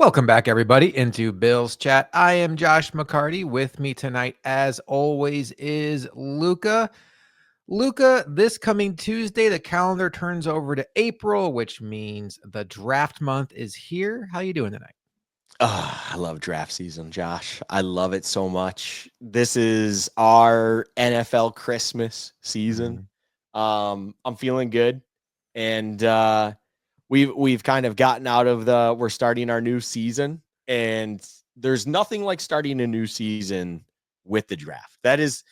Welcome back, everybody, into Bill's Chat. I am Josh McCarty. With me tonight, as always, is Luka. Luka, this coming Tuesday, the calendar turns over to April, which means the draft month is here. How you doing tonight? I love draft season, Josh. I love it so much. This is our NFL Christmas season. Mhm. I'm feeling good, and we've kind of gotten out of we're starting our new season, and there's nothing like starting a new season with the draft. That is,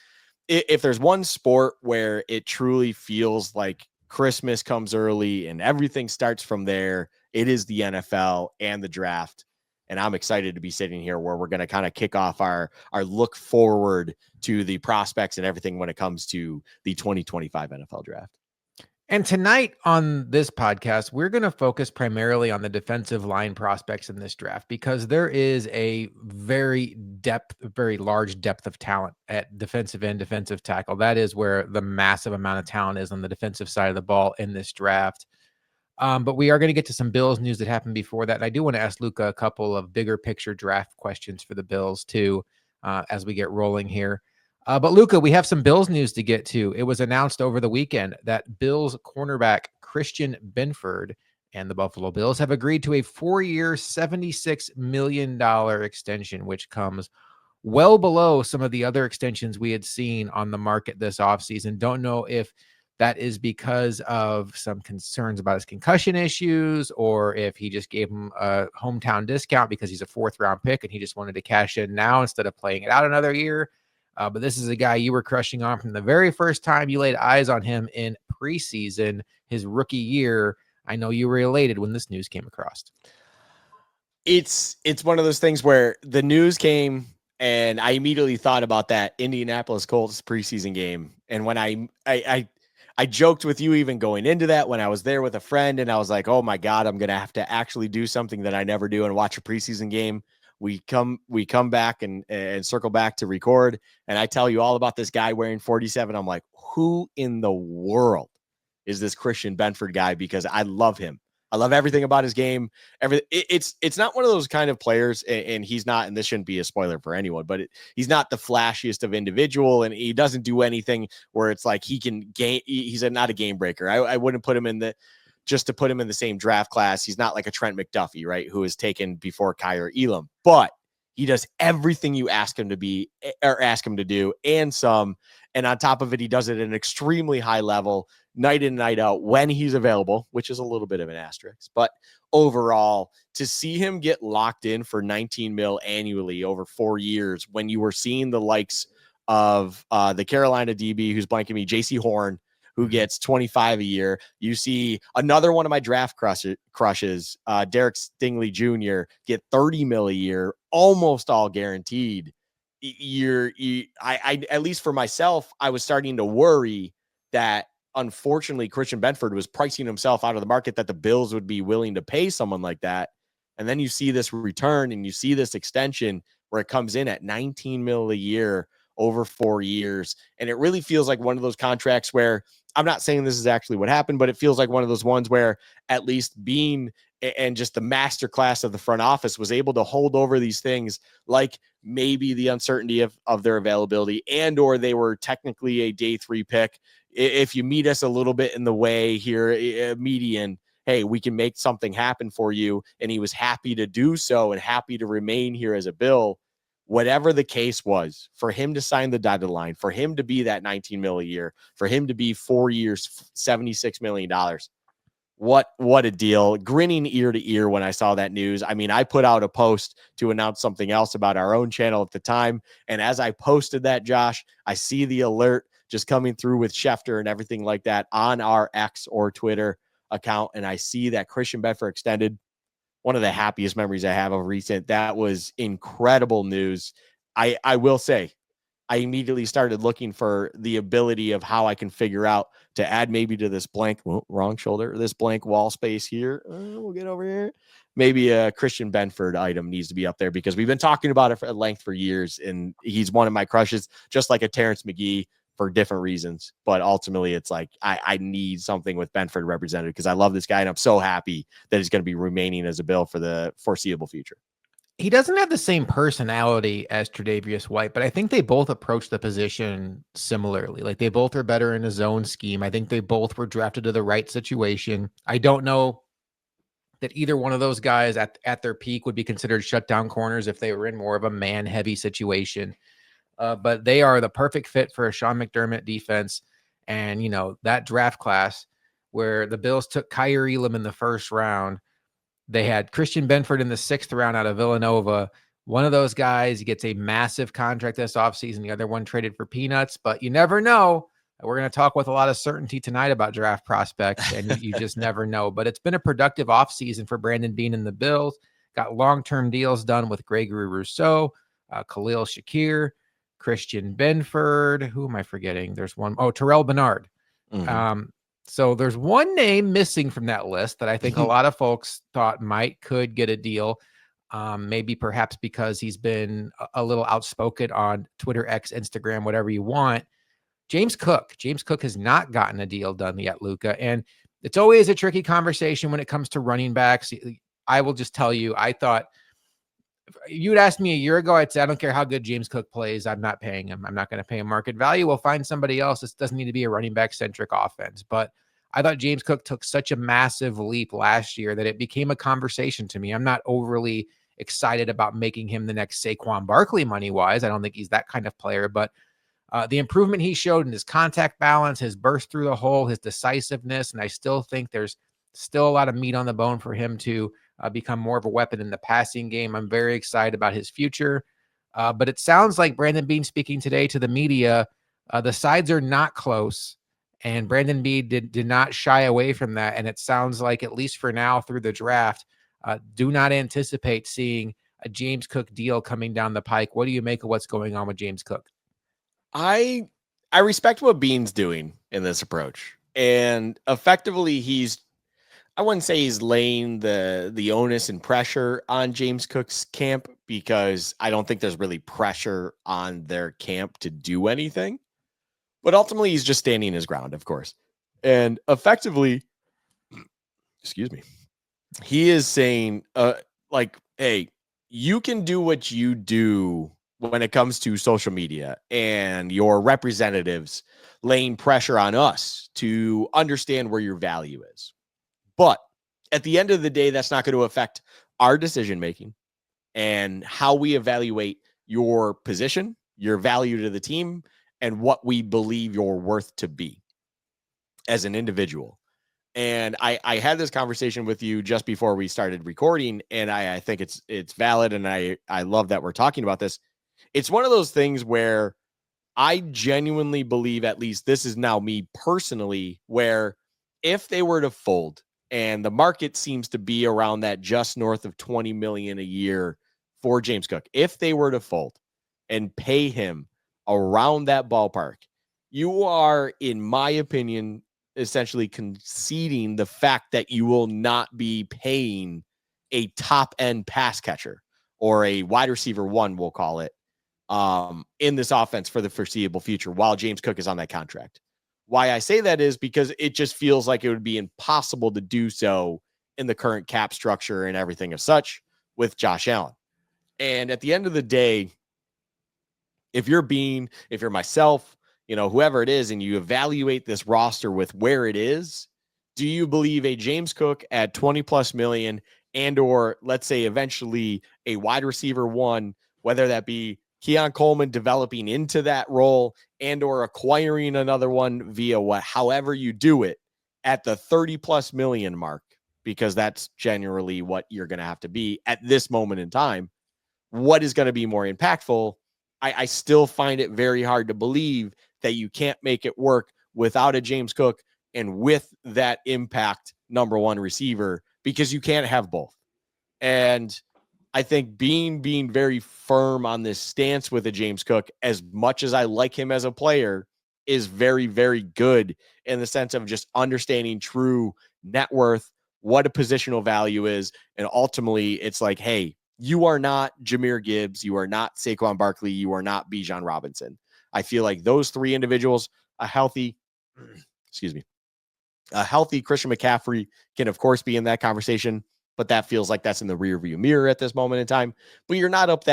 if there's one sport where it truly feels like Christmas comes early and everything starts from there, it is the NFL and the draft. And I'm excited to be sitting here where we're going to kind of kick off our look forward to the prospects and everything when it comes to the 2025 NFL draft. And tonight on this podcast, we're going to focus primarily on the defensive line prospects in this draft because there is a very large depth of talent at defensive end, defensive tackle. That is where the massive amount of talent is on the defensive side of the ball in this draft. But we are going to get to some Bills news that happened before that. And I do want to ask Luka a couple of bigger picture draft questions for the Bills too, as we get rolling here. But Luka, we have some Bills news to get to. It was announced over the weekend that Bills cornerback Christian Benford and the Buffalo Bills have agreed to a 4-year, $76 million extension, which comes well below some of the other extensions we had seen on the market this offseason. Don't know if that is because of some concerns about his concussion issues, or if he just gave him a hometown discount because he's a 4th-round pick and he just wanted to cash in now instead of playing it out another year. But this is a guy you were crushing on from the very first time you laid eyes on him in preseason, his rookie year. I know you were elated when this news came across. It's one of those things where the news came and I immediately thought about that Indianapolis Colts preseason game. And when I joked with you even going into that when I was there with a friend, and I was like, oh my God, I'm gonna have to actually do something that I never do and watch a preseason game. We come back and circle back to record, and I tell you all about this guy wearing 47. I'm like, who in the world is this Christian Benford guy? Because I love him. I love everything about his game. It's not one of those kind of players, and he's not. And this shouldn't be a spoiler for anyone, but he's not the flashiest of individual, and he doesn't do anything where it's like he can game. He's not a game breaker. I wouldn't put him in the just to put him in the same draft class. He's not like a Trent McDuffie, right, who is taken before Kyler Elam, but he does everything you ask him to be or ask him to do, and some. And on top of it, he does it at an extremely high level, night in, night out, when he's available, which is a little bit of an asterisk. But overall, to see him get locked in for 19 mil annually over 4 years, when you were seeing the likes of the Carolina DB, who's blanking me, JC Horn, who gets 25 a year. You see another one of my draft crushes, Derek Stingley Jr., get 30 mil a year, almost all guaranteed. I at least for myself, I was starting to worry that unfortunately Christian Benford was pricing himself out of the market, that the Bills would be willing to pay someone like that. And then you see this return and you see this extension where it comes in at 19 mil a year over 4 years. And it really feels like one of those contracts where I'm not saying this is actually what happened, but it feels like one of those ones where at least Bean and just the master class of the front office was able to hold over these things, like maybe the uncertainty of their availability, and or they were technically a day 3 pick. If you meet us a little bit in the way here, median, hey, we can make something happen for you. And he was happy to do so and happy to remain here as a Bill. Whatever the case was, for him to sign the dotted line, for him to be that 19 mil a year, for him to be 4 years, $76 million. What a deal. Grinning ear to ear when I saw that news. I mean, I put out a post to announce something else about our own channel at the time. And as I posted that, Josh, I see the alert just coming through with Schefter and everything like that on our X or Twitter account. And I see that Christian Benford extended. One of the happiest memories I have of recent. That was incredible news. I will say, I immediately started looking for the ability of how I can figure out to add maybe to this blank, wrong shoulder, this blank wall space here. We'll get over here. Maybe a Christian Benford item needs to be up there because we've been talking about it at length for years, and he's one of my crushes, just like a Terrence McGee. for different reasons. But ultimately, it's like I need something with Benford represented because I love this guy and I'm so happy that he's going to be remaining as a Bill for the foreseeable future. He doesn't have the same personality as Tre'Davious White, but I think they both approach the position similarly. Like, they both are better in a zone scheme. I think they both were drafted to the right situation. I don't know that either one of those guys at their peak would be considered shutdown corners if they were in more of a man heavy situation. But they are the perfect fit for a Sean McDermott defense. And, that draft class where the Bills took Kyrie Elam in the first round, they had Christian Benford in the 6th round out of Villanova. One of those guys gets a massive contract this offseason. The other one traded for peanuts, but you never know. We're going to talk with a lot of certainty tonight about draft prospects, and you just never know. But it's been a productive offseason for Brandon Beane and the Bills. Got long-term deals done with Gregory Rousseau, Khalil Shakir, Christian Benford. Who am I forgetting? There's one. Oh, Terrell Bernard. Mm-hmm. So there's one name missing from that list that I think a lot of folks thought could get a deal. Maybe perhaps because he's been a little outspoken on Twitter, X, Instagram, whatever you want. James Cook. James Cook has not gotten a deal done yet, Luka. And it's always a tricky conversation when it comes to running backs. I will just tell you, I thought you'd asked me a year ago, I'd say, I don't care how good James Cook plays. I'm not paying him. I'm not going to pay him market value. We'll find somebody else. This doesn't need to be a running back centric offense. But I thought James Cook took such a massive leap last year that it became a conversation to me. I'm not overly excited about making him the next Saquon Barkley money wise. I don't think he's that kind of player, but the improvement he showed in his contact balance, his burst through the hole, his decisiveness, and I still think there's still a lot of meat on the bone for him to become more of a weapon in the passing game. I'm very excited about his future. But it sounds like Brandon Beane speaking today to the media, the sides are not close, and Brandon Beane did not shy away from that. And it sounds like, at least for now through the draft, do not anticipate seeing a James Cook deal coming down the pike. What do you make of what's going on with James Cook? I respect what Beane's doing in this approach. And effectively I wouldn't say he's laying the onus and pressure on James Cook's camp, because I don't think there's really pressure on their camp to do anything. But ultimately, he's just standing his ground, of course. And effectively, excuse me, he is saying, like, hey, you can do what you do when it comes to social media and your representatives laying pressure on us to understand where your value is. But at the end of the day, that's not going to affect our decision making and how we evaluate your position, your value to the team, and what we believe you're worth to be as an individual. And I had this conversation with you just before we started recording, and I think it's valid, and I love that we're talking about this. It's one of those things where I genuinely believe, at least this is now me personally, where if they were to fold, and the market seems to be around that just north of 20 million a year for James Cook, if they were to fold and pay him around that ballpark, you are, in my opinion, essentially conceding the fact that you will not be paying a top end pass catcher or a wide receiver one, we'll call it, in this offense for the foreseeable future while James Cook is on that contract. Why I say that is because it just feels like it would be impossible to do so in the current cap structure and everything of such with Josh Allen. And at the end of the day, if you're myself, whoever it is, and you evaluate this roster with where it is, do you believe a James Cook at 20 plus million or let's say eventually a wide receiver one, whether that be Keon Coleman developing into that role or acquiring another one via however you do it at the 30 plus million mark, because that's generally what you're going to have to be at this moment in time, what is going to be more impactful? I still find it very hard to believe that you can't make it work without a James Cook and with that impact number one receiver, because you can't have both. And I think being very firm on this stance with a James Cook, as much as I like him as a player, is very, very good in the sense of just understanding true net worth, what a positional value is. And ultimately, it's like, hey, you are not Jahmyr Gibbs. You are not Saquon Barkley. You are not Bijan Robinson. I feel like those three individuals, a healthy, excuse me, a healthy Christian McCaffrey can, of course, be in that conversation, but that feels like that's in the rearview mirror at this moment in time. But you're not up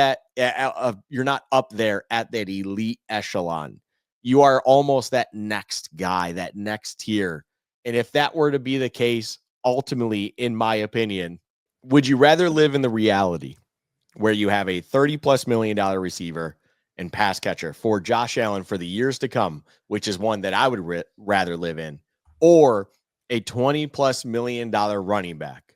you're not up there at that elite echelon. You are almost that next guy, that next tier. And if that were to be the case, ultimately, in my opinion, would you rather live in the reality where you have a $30+ million receiver and pass catcher for Josh Allen for the years to come, which is one that I would rather live in, or a $20+ million running back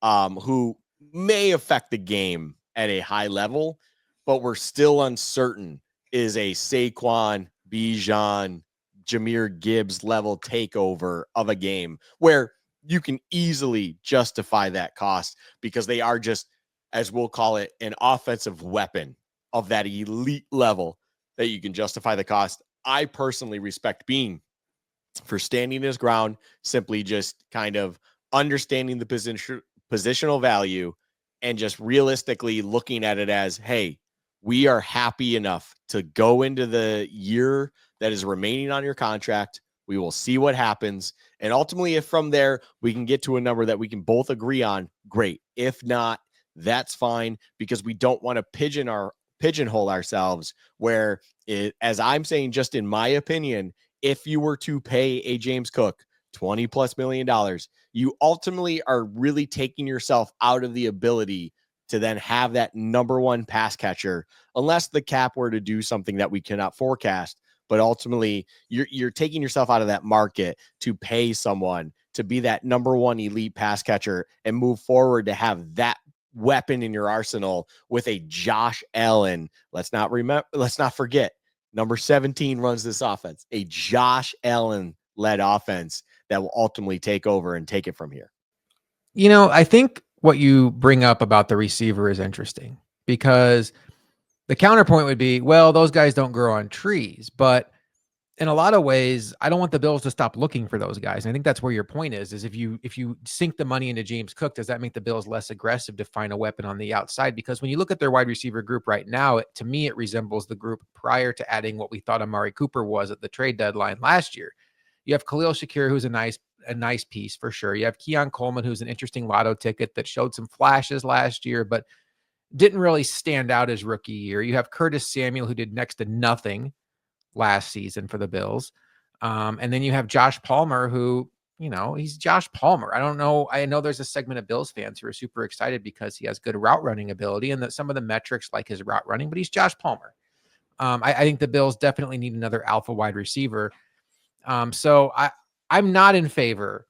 who may affect the game at a high level, but we're still uncertain is a Saquon, Bijan, Jahmyr Gibbs level takeover of a game where you can easily justify that cost because they are just, as we'll call it, an offensive weapon of that elite level that you can justify the cost. I personally respect Bean for standing his ground, simply just kind of understanding the positional value and just realistically looking at it as, hey, we are happy enough to go into the year that is remaining on your contract. We will see what happens. And ultimately, if from there we can get to a number that we can both agree on, great. If not, that's fine, because we don't want to pigeonhole ourselves where as I'm saying, just in my opinion, if you were to pay a James Cook $20+ million, you ultimately are really taking yourself out of the ability to then have that number one pass catcher, unless the cap were to do something that we cannot forecast. But ultimately, you're taking yourself out of that market to pay someone to be that number one elite pass catcher and move forward to have that weapon in your arsenal with a Josh Allen. Let's not forget, number 17 runs this offense, a Josh Allen led offense that will ultimately take over and take it from here. I think what you bring up about the receiver is interesting, because the counterpoint would be, well, those guys don't grow on trees. But in a lot of ways, I don't want the Bills to stop looking for those guys. And I think that's where your point is if you sink the money into James Cook, does that make the Bills less aggressive to find a weapon on the outside? Because when you look at their wide receiver group right now, to me, it resembles the group prior to adding what we thought Amari Cooper was at the trade deadline last year. You have Khalil Shakir, who's a nice piece for sure. You have Keon Coleman, who's an interesting lotto ticket that showed some flashes last year, but didn't really stand out his rookie year. You have Curtis Samuel, who did next to nothing last season for the Bills. And then you have Josh Palmer, who, he's Josh Palmer. I don't know. I know there's a segment of Bills fans who are super excited because he has good route running ability and that some of the metrics like his route running, but he's Josh Palmer. I think the Bills definitely need another alpha wide receiver. So I'm not in favor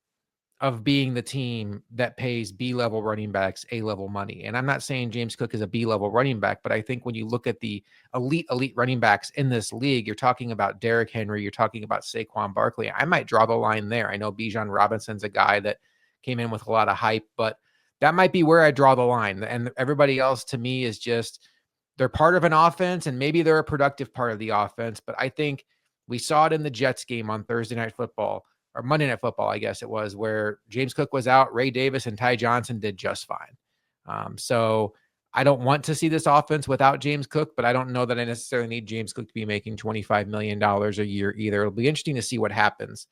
of being the team that pays B-level running backs A-level money. And I'm not saying James Cook is a B-level running back, but I think when you look at the elite running backs in this league, you're talking about Derrick Henry, you're talking about Saquon Barkley. I might draw the line there. I know Bijan Robinson's a guy that came in with a lot of hype, but that might be where I draw the line. And everybody else to me is just, they're part of an offense and maybe they're a productive part of the offense. But I think we saw it in the Jets game on Thursday Night Football, or Monday Night Football, I guess it was, where James Cook was out, Ray Davis and Ty Johnson did just fine. So I don't want to see this offense without James Cook, but I don't know that I necessarily need James Cook to be making $25 million a year either. It'll be interesting to see what happens.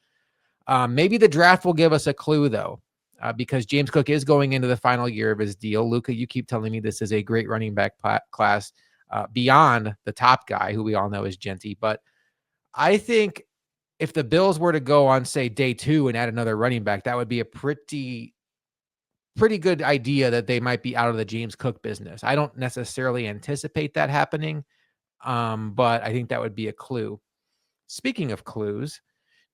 Maybe the draft will give us a clue, though, because James Cook is going into the final year of his deal. Luka, you keep telling me this is a great running back class beyond the top guy, who we all know is Genty. But I think if the Bills were to go on, say, day 2 and add another running back, that would be a pretty good idea that they might be out of the James Cook business. I don't necessarily anticipate that happening, but I think that would be a clue. Speaking of clues,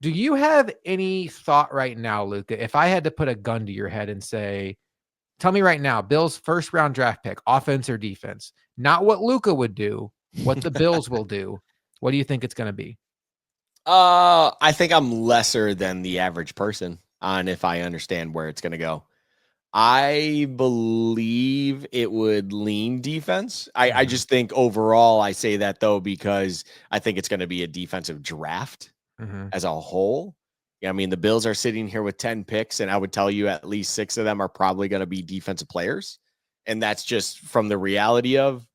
do you have any thought right now, Luka, if I had to put a gun to your head and say, tell me right now, Bills first round draft pick, offense or defense, not what Luka would do, what the Bills will do, what do you think it's going to be? I think I'm lesser than the average person on if I understand where it's going to go. I believe it would lean defense. I just think overall, I say that though, because I think it's going to be a defensive draft as a whole. Yeah, I mean, the Bills are sitting here with 10 picks, and I would tell you at least 6 of them are probably going to be defensive players. And that's just from the reality of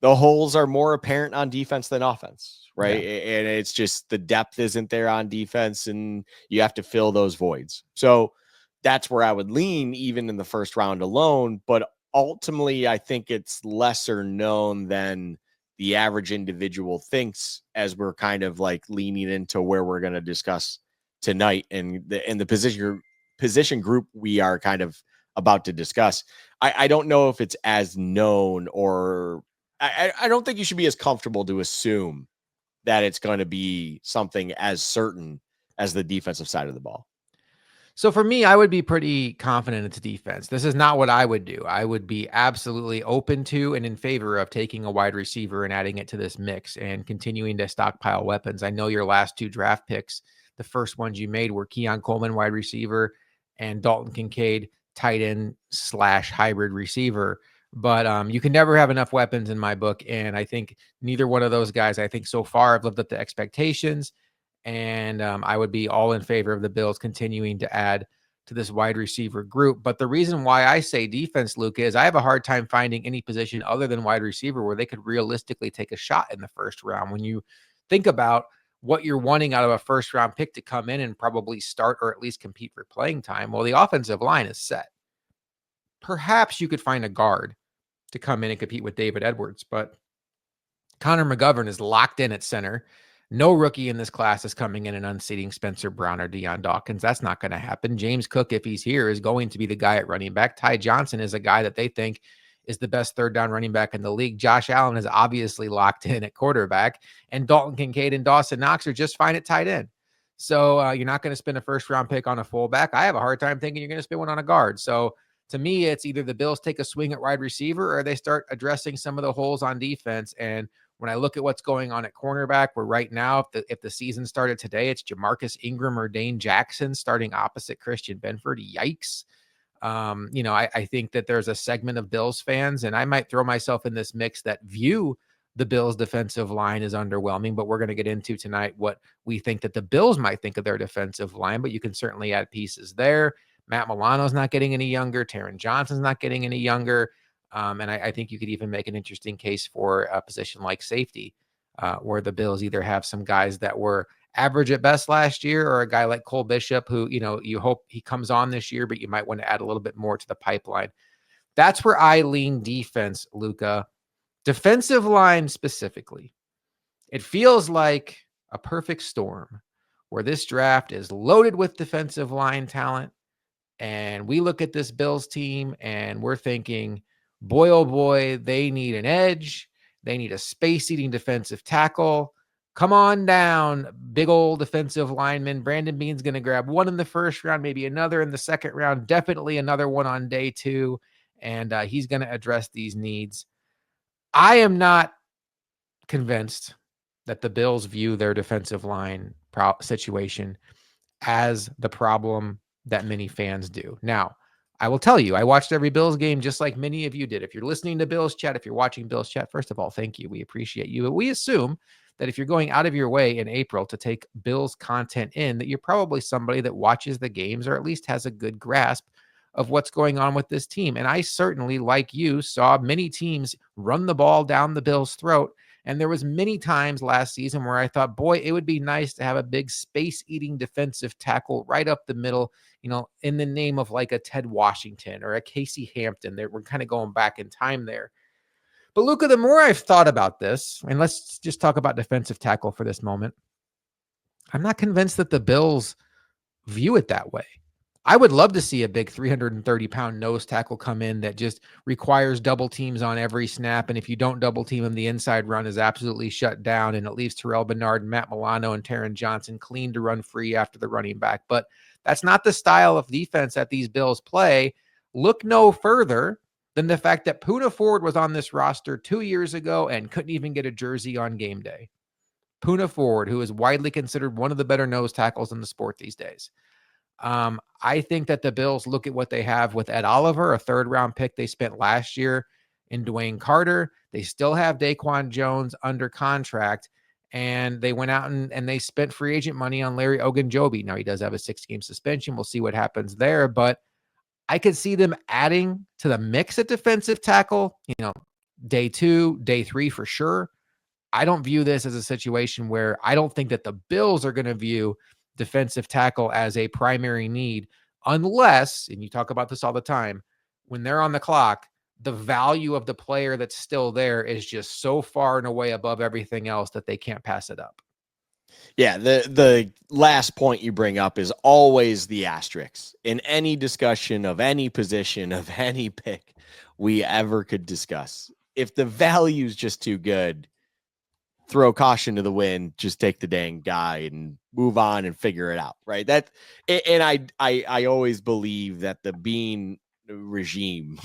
the holes are more apparent on defense than offense, right? Yeah. And it's just the depth isn't there on defense, and you have to fill those voids. So that's where I would lean, even in the first round alone. But ultimately, I think it's lesser known than the average individual thinks, as we're kind of like leaning into where we're going to discuss tonight and the position group we are kind of about to discuss. I don't know if it's as known, or I don't think you should be as comfortable to assume that it's going to be something as certain as the defensive side of the ball. So for me, I would be pretty confident it's defense. This is not what I would do. I would be absolutely open to and in favor of taking a wide receiver and adding it to this mix and continuing to stockpile weapons. I know your last two draft picks, the first ones you made were Keon Coleman, wide receiver, and Dalton Kincaid, tight end / hybrid receiver. But you can never have enough weapons in my book. And I think neither one of those guys, I think so far, have lived up to expectations. And I would be all in favor of the Bills continuing to add to this wide receiver group. But the reason why I say defense, Luka, is I have a hard time finding any position other than wide receiver where they could realistically take a shot in the first round. When you think about what you're wanting out of a first round pick to come in and probably start or at least compete for playing time, well, the offensive line is set. Perhaps you could find a guard to come in and compete with David Edwards, but Connor McGovern is locked in at center. No rookie in this class is coming in and unseating Spencer Brown or Deion Dawkins. That's not going to happen. James Cook, if he's here, is going to be the guy at running back. Ty Johnson is a guy that they think is the best third down running back in the league. Josh Allen is obviously locked in at quarterback, and Dalton Kincaid and Dawson Knox are just fine at tight end. So you're not going to spend a first round pick on a fullback. I have a hard time thinking you're going to spend one on a guard. So to me, it's either the Bills take a swing at wide receiver or they start addressing some of the holes on defense. And when I look at what's going on at cornerback, where right now, if the season started today, it's Jamarcus Ingram or Dane Jackson starting opposite Christian Benford. Yikes. I think that there's a segment of Bills fans, and I might throw myself in this mix, that view the Bills defensive line is underwhelming, but we're going to get into tonight what we think that the Bills might think of their defensive line, but you can certainly add pieces there. Matt Milano's not getting any younger. Taron Johnson's not getting any younger. And I think you could even make an interesting case for a position like safety, where the Bills either have some guys that were average at best last year, or a guy like Cole Bishop, who, you hope he comes on this year, but you might want to add a little bit more to the pipeline. That's where I lean defense, Luka. Defensive line specifically. It feels like a perfect storm where this draft is loaded with defensive line talent. And we look at this Bills team and we're thinking, boy, oh boy, they need an edge. They need a space-eating defensive tackle. Come on down, big old defensive lineman. Brandon Beane's going to grab one in the first round, maybe another in the second round, definitely another one on day two. And he's going to address these needs. I am not convinced that the Bills view their defensive line situation as the problem that many fans do. Now, I will tell you, I watched every Bills game just like many of you did. If you're listening to Bills Chat, if you're watching Bills Chat, first of all, thank you. We appreciate you. But we assume that if you're going out of your way in April to take Bills content in, that you're probably somebody that watches the games or at least has a good grasp of what's going on with this team. And I certainly, like you, saw many teams run the ball down the Bills' throat. And there was many times last season where I thought, boy, it would be nice to have a big space-eating defensive tackle right up the middle, in the name of like a Ted Washington or a Casey Hampton. We're kind of going back in time there. But Luka, the more I've thought about this, and let's just talk about defensive tackle for this moment, I'm not convinced that the Bills view it that way. I would love to see a big 330-pound nose tackle come in that just requires double teams on every snap. And if you don't double team him, the inside run is absolutely shut down. And it leaves Terrell Bernard, Matt Milano, and Taron Johnson clean to run free after the running back. But that's not the style of defense that these Bills play. Look no further than the fact that Poona Ford was on this roster 2 years ago and couldn't even get a jersey on game day. Poona Ford, who is widely considered one of the better nose tackles in the sport these days. I think that the Bills look at what they have with Ed Oliver, a third-round pick they spent last year in Dwayne Carter. They still have Daquan Jones under contract, and they went out and they spent free agent money on Larry Ogunjobi. Now, he does have a 6-game suspension. We'll see what happens there, but I could see them adding to the mix at defensive tackle, day 2, day 3 for sure. I don't view this as a situation where I don't think that the Bills are going to view defensive tackle as a primary need unless, and you talk about this all the time, when they're on the clock, the value of the player that's still there is just so far and away above everything else that they can't pass it up. Yeah, the last point you bring up is always the asterisk in any discussion of any position of any pick we ever could discuss. If the value is just too good, throw caution to the wind, just take the dang guy and move on and figure it out, right? That and I always believe that the Bean regime,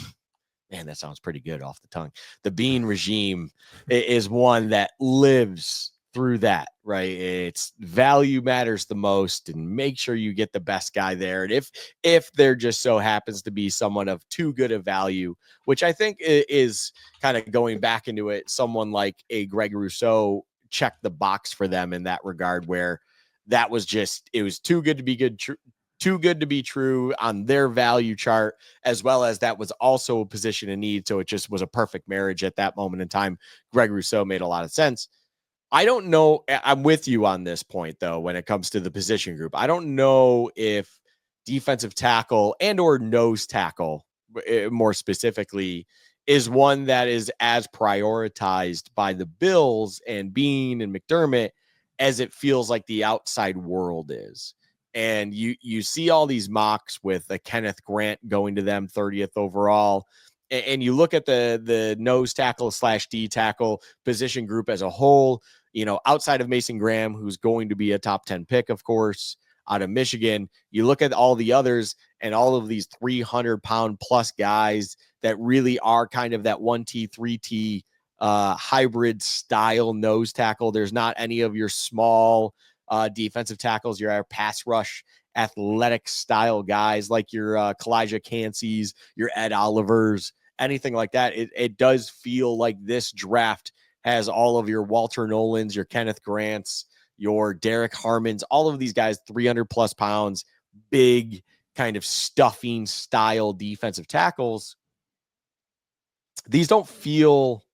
man, that sounds pretty good off the tongue. The Bean regime is one that lives through that, right? It's value matters the most, and make sure you get the best guy there. And if there just so happens to be someone of too good a value, which I think is kind of going back into it, someone like a Greg Rousseau checked the box for them in that regard, where that was just, it was too good to be good, too good to be true on their value chart, as well as that was also a position in need. So it just was a perfect marriage at that moment in time. Greg Rousseau made a lot of sense. I don't know. I'm with you on this point, though, when it comes to the position group. I don't know if defensive tackle and or nose tackle, more specifically, is one that is as prioritized by the Bills and Bean and McDermott as it feels like the outside world is. And you see all these mocks with a Kenneth Grant going to them 30th overall, and you look at the nose tackle / D tackle position group as a whole, outside of Mason Graham, who's going to be a top 10 pick, of course, out of Michigan, you look at all the others and all of these 300-pound plus guys that really are kind of that 1T, 3T hybrid style nose tackle. There's not any of your small defensive tackles, your pass rush athletic style guys like your Kalijah Cansey's, your Ed Olivers, anything like that. It does feel like this draft has all of your Walter Nolans, your Kenneth Grants, your Derek Harmons, all of these guys, 300 plus pounds, big kind of stuffing style defensive tackles. These don't feel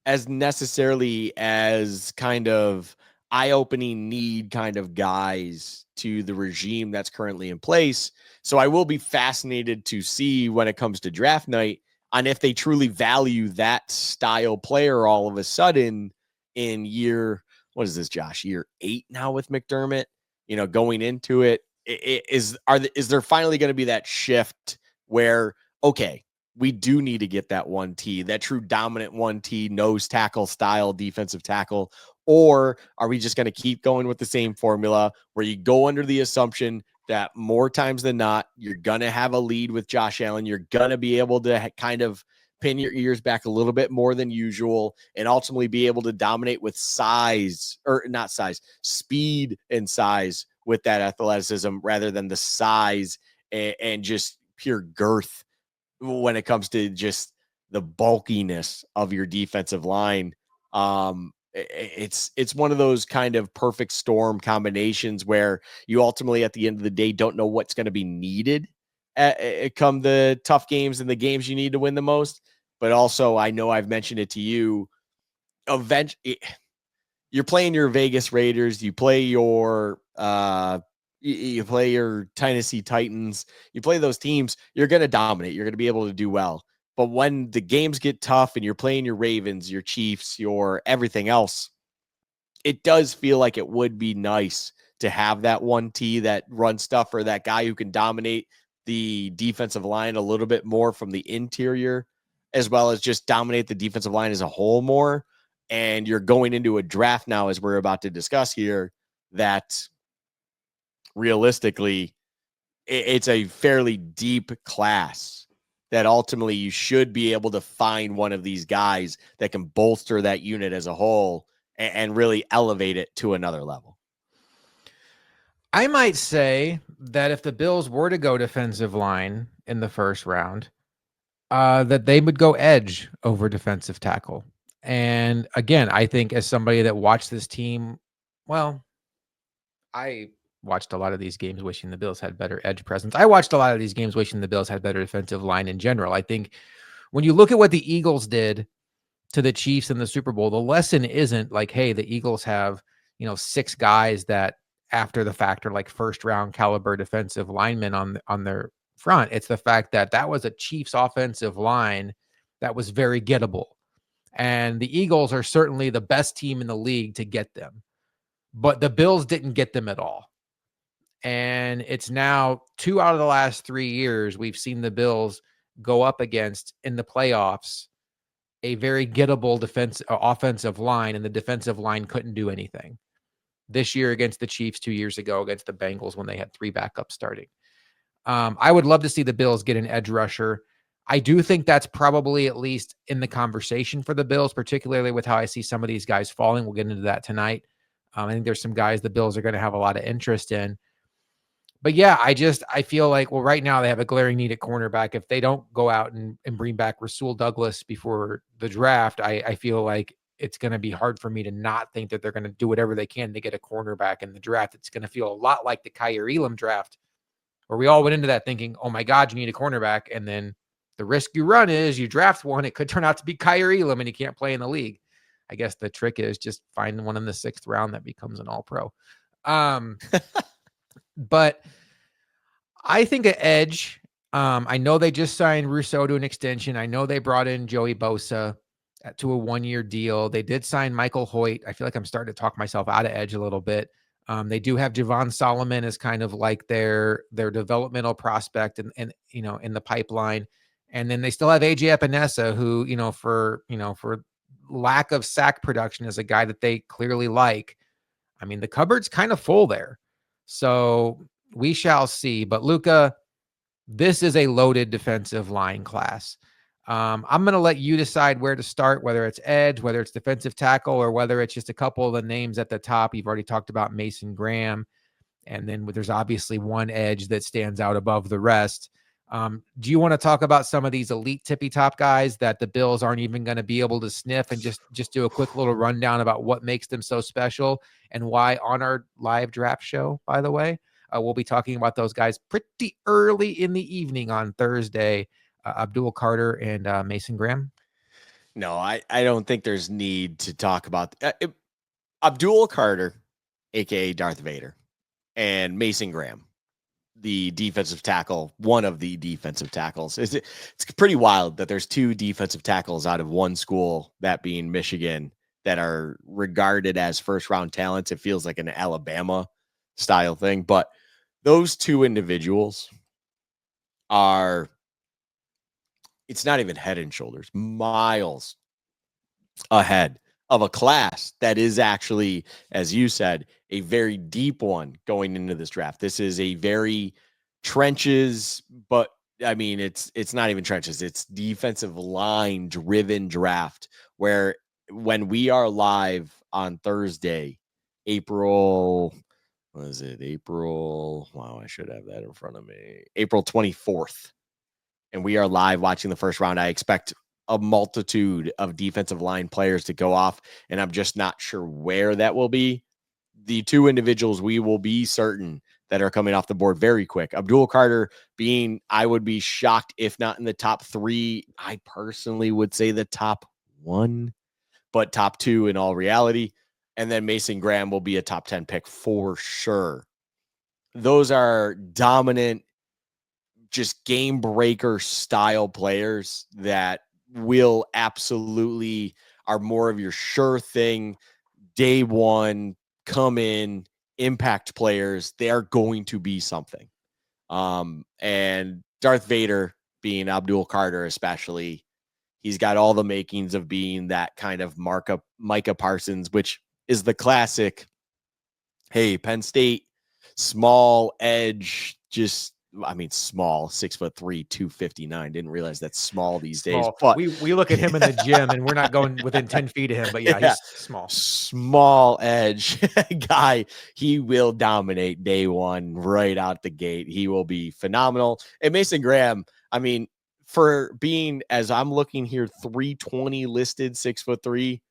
as necessarily as kind of eye-opening need kind of guys to the regime that's currently in place. So I will be fascinated to see when it comes to draft night on if they truly value that style player all of a sudden in year, what is this, Josh? Year 8 now with McDermott, going into it. Is there finally going to be that shift where, okay, we do need to get that 1T, that true dominant 1T nose tackle style defensive tackle? Or are we just going to keep going with the same formula where you go under the assumption that more times than not, you're going to have a lead with Josh Allen. You're going to be able to kind of pin your ears back a little bit more than usual and ultimately be able to dominate with speed and size with that athleticism rather than the size and just pure girth when it comes to just the bulkiness of your defensive line. It's one of those kind of perfect storm combinations where you ultimately at the end of the day don't know what's going to be needed come the tough games and the games you need to win the most. But also, I know I've mentioned it to you, eventually you're playing your Vegas Raiders, you play your Tennessee Titans, you play those teams, you're going to dominate, you're going to be able to do well. But when the games get tough and you're playing your Ravens, your Chiefs, your everything else, it does feel like it would be nice to have that 1T, that run stuff, or that guy who can dominate the defensive line a little bit more from the interior, as well as just dominate the defensive line as a whole more. And you're going into a draft now, as we're about to discuss here, that realistically, it's a fairly deep class that ultimately you should be able to find one of these guys that can bolster that unit as a whole and really elevate it to another level. I might say that if the Bills were to go defensive line in the first round, that they would go edge over defensive tackle. And again, I think as somebody that watched this team, well, I watched a lot of these games wishing the Bills had better edge presence. I watched a lot of these games wishing the Bills had better defensive line in general. I think when you look at what the Eagles did to the Chiefs in the Super Bowl, the lesson isn't like, hey, the Eagles have, 6 guys that after the fact are like first round caliber defensive linemen on their front. It's the fact that that was a Chiefs offensive line that was very gettable. And the Eagles are certainly the best team in the league to get them. But the Bills didn't get them at all. And it's now 2 out of the last 3 years we've seen the Bills go up against in the playoffs a very gettable offensive line, and the defensive line couldn't do anything. This year against the Chiefs, 2 years ago against the Bengals when they had 3 backups starting. I would love to see the Bills get an edge rusher. I do think that's probably at least in the conversation for the Bills, particularly with how I see some of these guys falling. We'll get into that tonight. I think there's some guys the Bills are going to have a lot of interest in. But yeah, I feel like, well, right now they have a glaring need at cornerback. If they don't go out and bring back Rasul Douglas before the draft, I feel like it's going to be hard for me to not think that they're going to do whatever they can to get a cornerback in the draft. It's going to feel a lot like the Kyer Elam draft, where we all went into that thinking, oh my God, you need a cornerback. And then the risk you run is you draft one, it could turn out to be Kyer Elam and he can't play in the league. I guess the trick is just find one in the 6th round that becomes an all-pro. But I think an edge. I know they just signed Rousseau to an extension. I know they brought in Joey Bosa to a 1-year deal. They did sign Michael Hoyt. I feel like I'm starting to talk myself out of edge a little bit. They do have Javon Solomon as kind of like their developmental prospect and in the pipeline. And then they still have AJ Epinesa, who, for lack of sack production, is a guy that they clearly like. I mean, the cupboard's kind of full there. So we shall see. But Luka, this is a loaded defensive line class. I'm going to let you decide where to start, whether it's edge, whether it's defensive tackle, or whether it's just a couple of the names at the top. You've already talked about Mason Graham. And then there's obviously one edge that stands out above the rest. Do you want to talk about some of these elite tippy top guys that the Bills aren't even going to be able to sniff, and just do a quick little rundown about what makes them so special and why on our live draft show, by the way, we'll be talking about those guys pretty early in the evening on Thursday, Abdul Carter and Mason Graham? No, I don't think there's need to talk about Abdul Carter, aka Darth Vader, and Mason Graham, the defensive tackle, one of the defensive tackles. It's pretty wild that there's 2 defensive tackles out of one school, that being Michigan, that are regarded as first round talents. It feels like an Alabama style thing, but those 2 individuals are, it's not even head and shoulders, miles ahead of a class that is actually, as you said, a very deep one going into this draft. This is a very trenches, but I mean, it's not even trenches. It's defensive line driven draft, where when we are live on Thursday, April, what is it? April. Wow, I should have that in front of me. April 24th. And we are live watching the first round. I expect a multitude of defensive line players to go off, and I'm just not sure where that will be. The 2 individuals we will be certain that are coming off the board very quick. Abdul Carter being, I would be shocked if not in the top 3. I personally would say the top 1, but top 2 in all reality. And then Mason Graham will be a top 10 pick for sure. Those are dominant, just game breaker style players that will absolutely are more of your sure thing, day one, come in, impact players. They are going to be something. And Darth Vader, being Abdul Carter especially, he's got all the makings of being that kind of Micah Parsons, which is the classic, hey, Penn State, small edge, just, I mean, small, 6'3", 259. Didn't realize that's small these days. But we look at him in the gym and we're not going within 10 feet of him, but yeah, he's small. Small edge guy. He will dominate day one right out the gate. He will be phenomenal. And Mason Graham, I mean, for being, as I'm looking here, 320 listed, 6'3",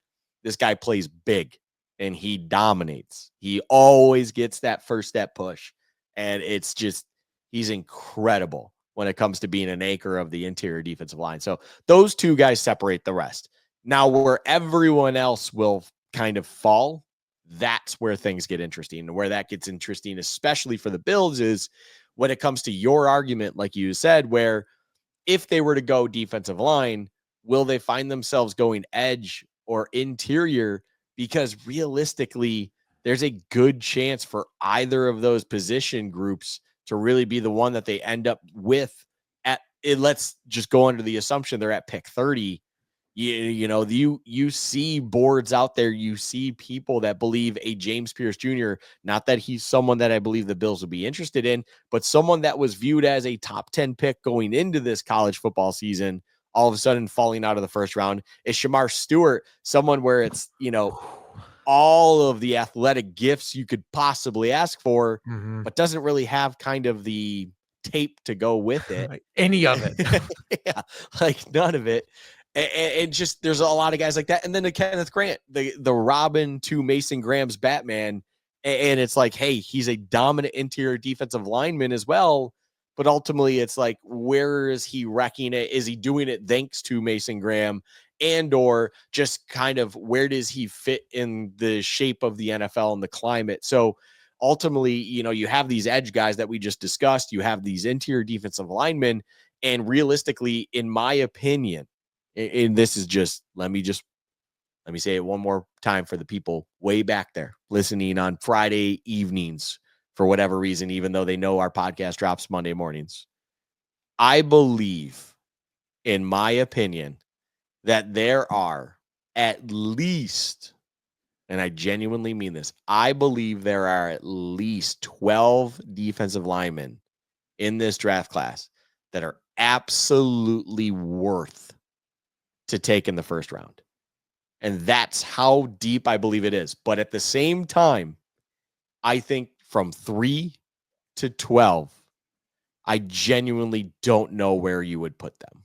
this guy plays big and he dominates. He always gets that first step push. And it's just, he's incredible when it comes to being an anchor of the interior defensive line. So those 2 guys separate the rest. Now, where everyone else will kind of fall, that's where things get interesting. And where that gets interesting, especially for the Bills, is when it comes to your argument, like you said, where if they were to go defensive line, will they find themselves going edge or interior? Because realistically, there's a good chance for either of those position groups to really be the one that they end up with at it. Let's just go under the assumption they're at pick 30. You see boards out there, you see people that believe a James Pierce Jr., not that he's someone that I believe the Bills would be interested in, but someone that was viewed as a top 10 pick going into this college football season, all of a sudden falling out of the first round, is Shamar Stewart, someone where it's, all of the athletic gifts you could possibly ask for, but doesn't really have kind of the tape to go with it. Any of it. Yeah, like none of it. And just there's a lot of guys like that. And then the Kenneth Grant, the Robin to Mason Graham's Batman. And it's like, hey, he's a dominant interior defensive lineman as well. But ultimately, it's like, where is he wrecking it? Is he doing it thanks to Mason Graham? And or just kind of where does he fit in the shape of the NFL and the climate? So ultimately, you have these edge guys that we just discussed. You have these interior defensive linemen. And realistically, in my opinion, and this is just let me say it one more time for the people way back there listening on Friday evenings for whatever reason, even though they know our podcast drops Monday mornings. I believe, in my opinion, that there are at least, and I genuinely mean this, I believe there are at least 12 defensive linemen in this draft class that are absolutely worth to take in the first round. And that's how deep I believe it is. But at the same time, I think from 3 to 12, I genuinely don't know where you would put them.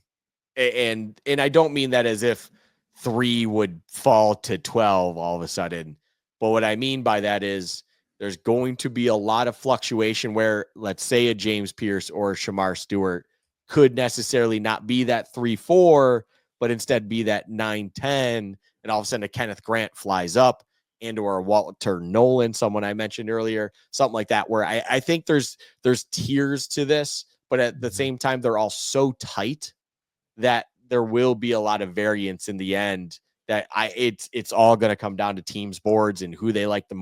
And I don't mean that as if 3 would fall to 12 all of a sudden. But what I mean by that is there's going to be a lot of fluctuation where, let's say, a James Pierce or Shamar Stewart could necessarily not be that 3-4, but instead be that 9-10. And all of a sudden a Kenneth Grant flies up, and or a Walter Nolan, someone I mentioned earlier, something like that, where I think there's tiers to this, but at the same time, they're all so tight that there will be a lot of variance in the end. That it's all going to come down to teams' boards and who they like the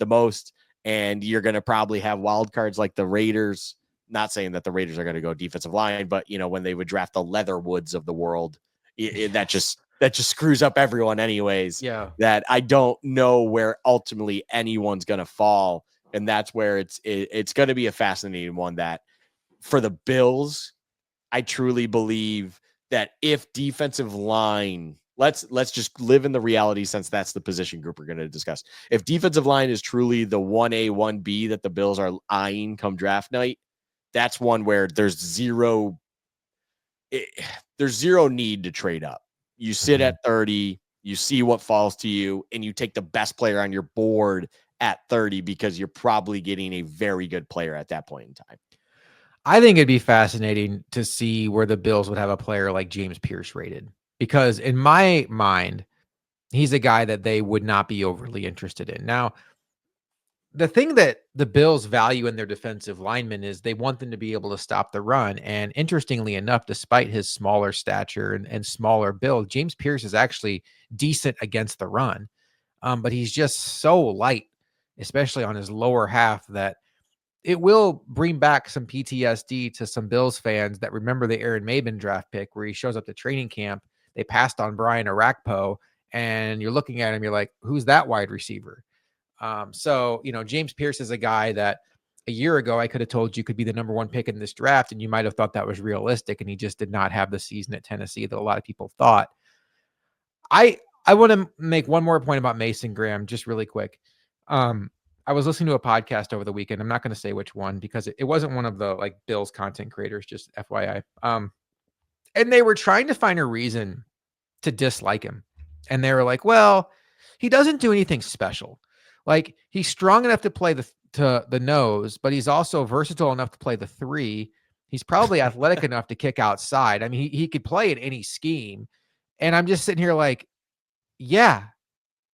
most. And you're going to probably have wild cards like the Raiders. Not saying that the Raiders are going to go defensive line, but when they would draft the Leatherwoods of the world, that just screws up everyone anyways. Yeah. That I don't know where ultimately anyone's going to fall. And that's where it's going to be a fascinating one. That for the Bills, I truly believe that if defensive line, let's just live in the reality, since that's the position group we're going to discuss. If defensive line is truly the 1A, 1B that the Bills are eyeing come draft night, that's one where there's zero need to trade up. You sit at 30, you see what falls to you, and you take the best player on your board at 30 because you're probably getting a very good player at that point in time. I think it'd be fascinating to see where the Bills would have a player like James Pierce rated, because in my mind, he's a guy that they would not be overly interested in. Now, the thing that the Bills value in their defensive linemen is they want them to be able to stop the run. And interestingly enough, despite his smaller stature and smaller build, James Pierce is actually decent against the run. But he's just so light, especially on his lower half, that it will bring back some PTSD to some Bills fans that remember the Aaron Maben draft pick where he shows up to training camp. They passed on Brian Arakpo, and you're looking at him, you're like, who's that wide receiver? So, James Pierce is a guy that a year ago I could have told you could be the number 1 pick in this draft, and you might have thought that was realistic, and he just did not have the season at Tennessee that a lot of people thought. I want to make one more point about Mason Graham, just really quick. I was listening to a podcast over the weekend. I'm not going to say which one because it wasn't one of the Bills content creators, just FYI. And they were trying to find a reason to dislike him. And they were like, well, he doesn't do anything special. Like, he's strong enough to play the nose, but he's also versatile enough to play the 3. He's probably athletic enough to kick outside. I mean, he could play in any scheme. And I'm just sitting here like, yeah,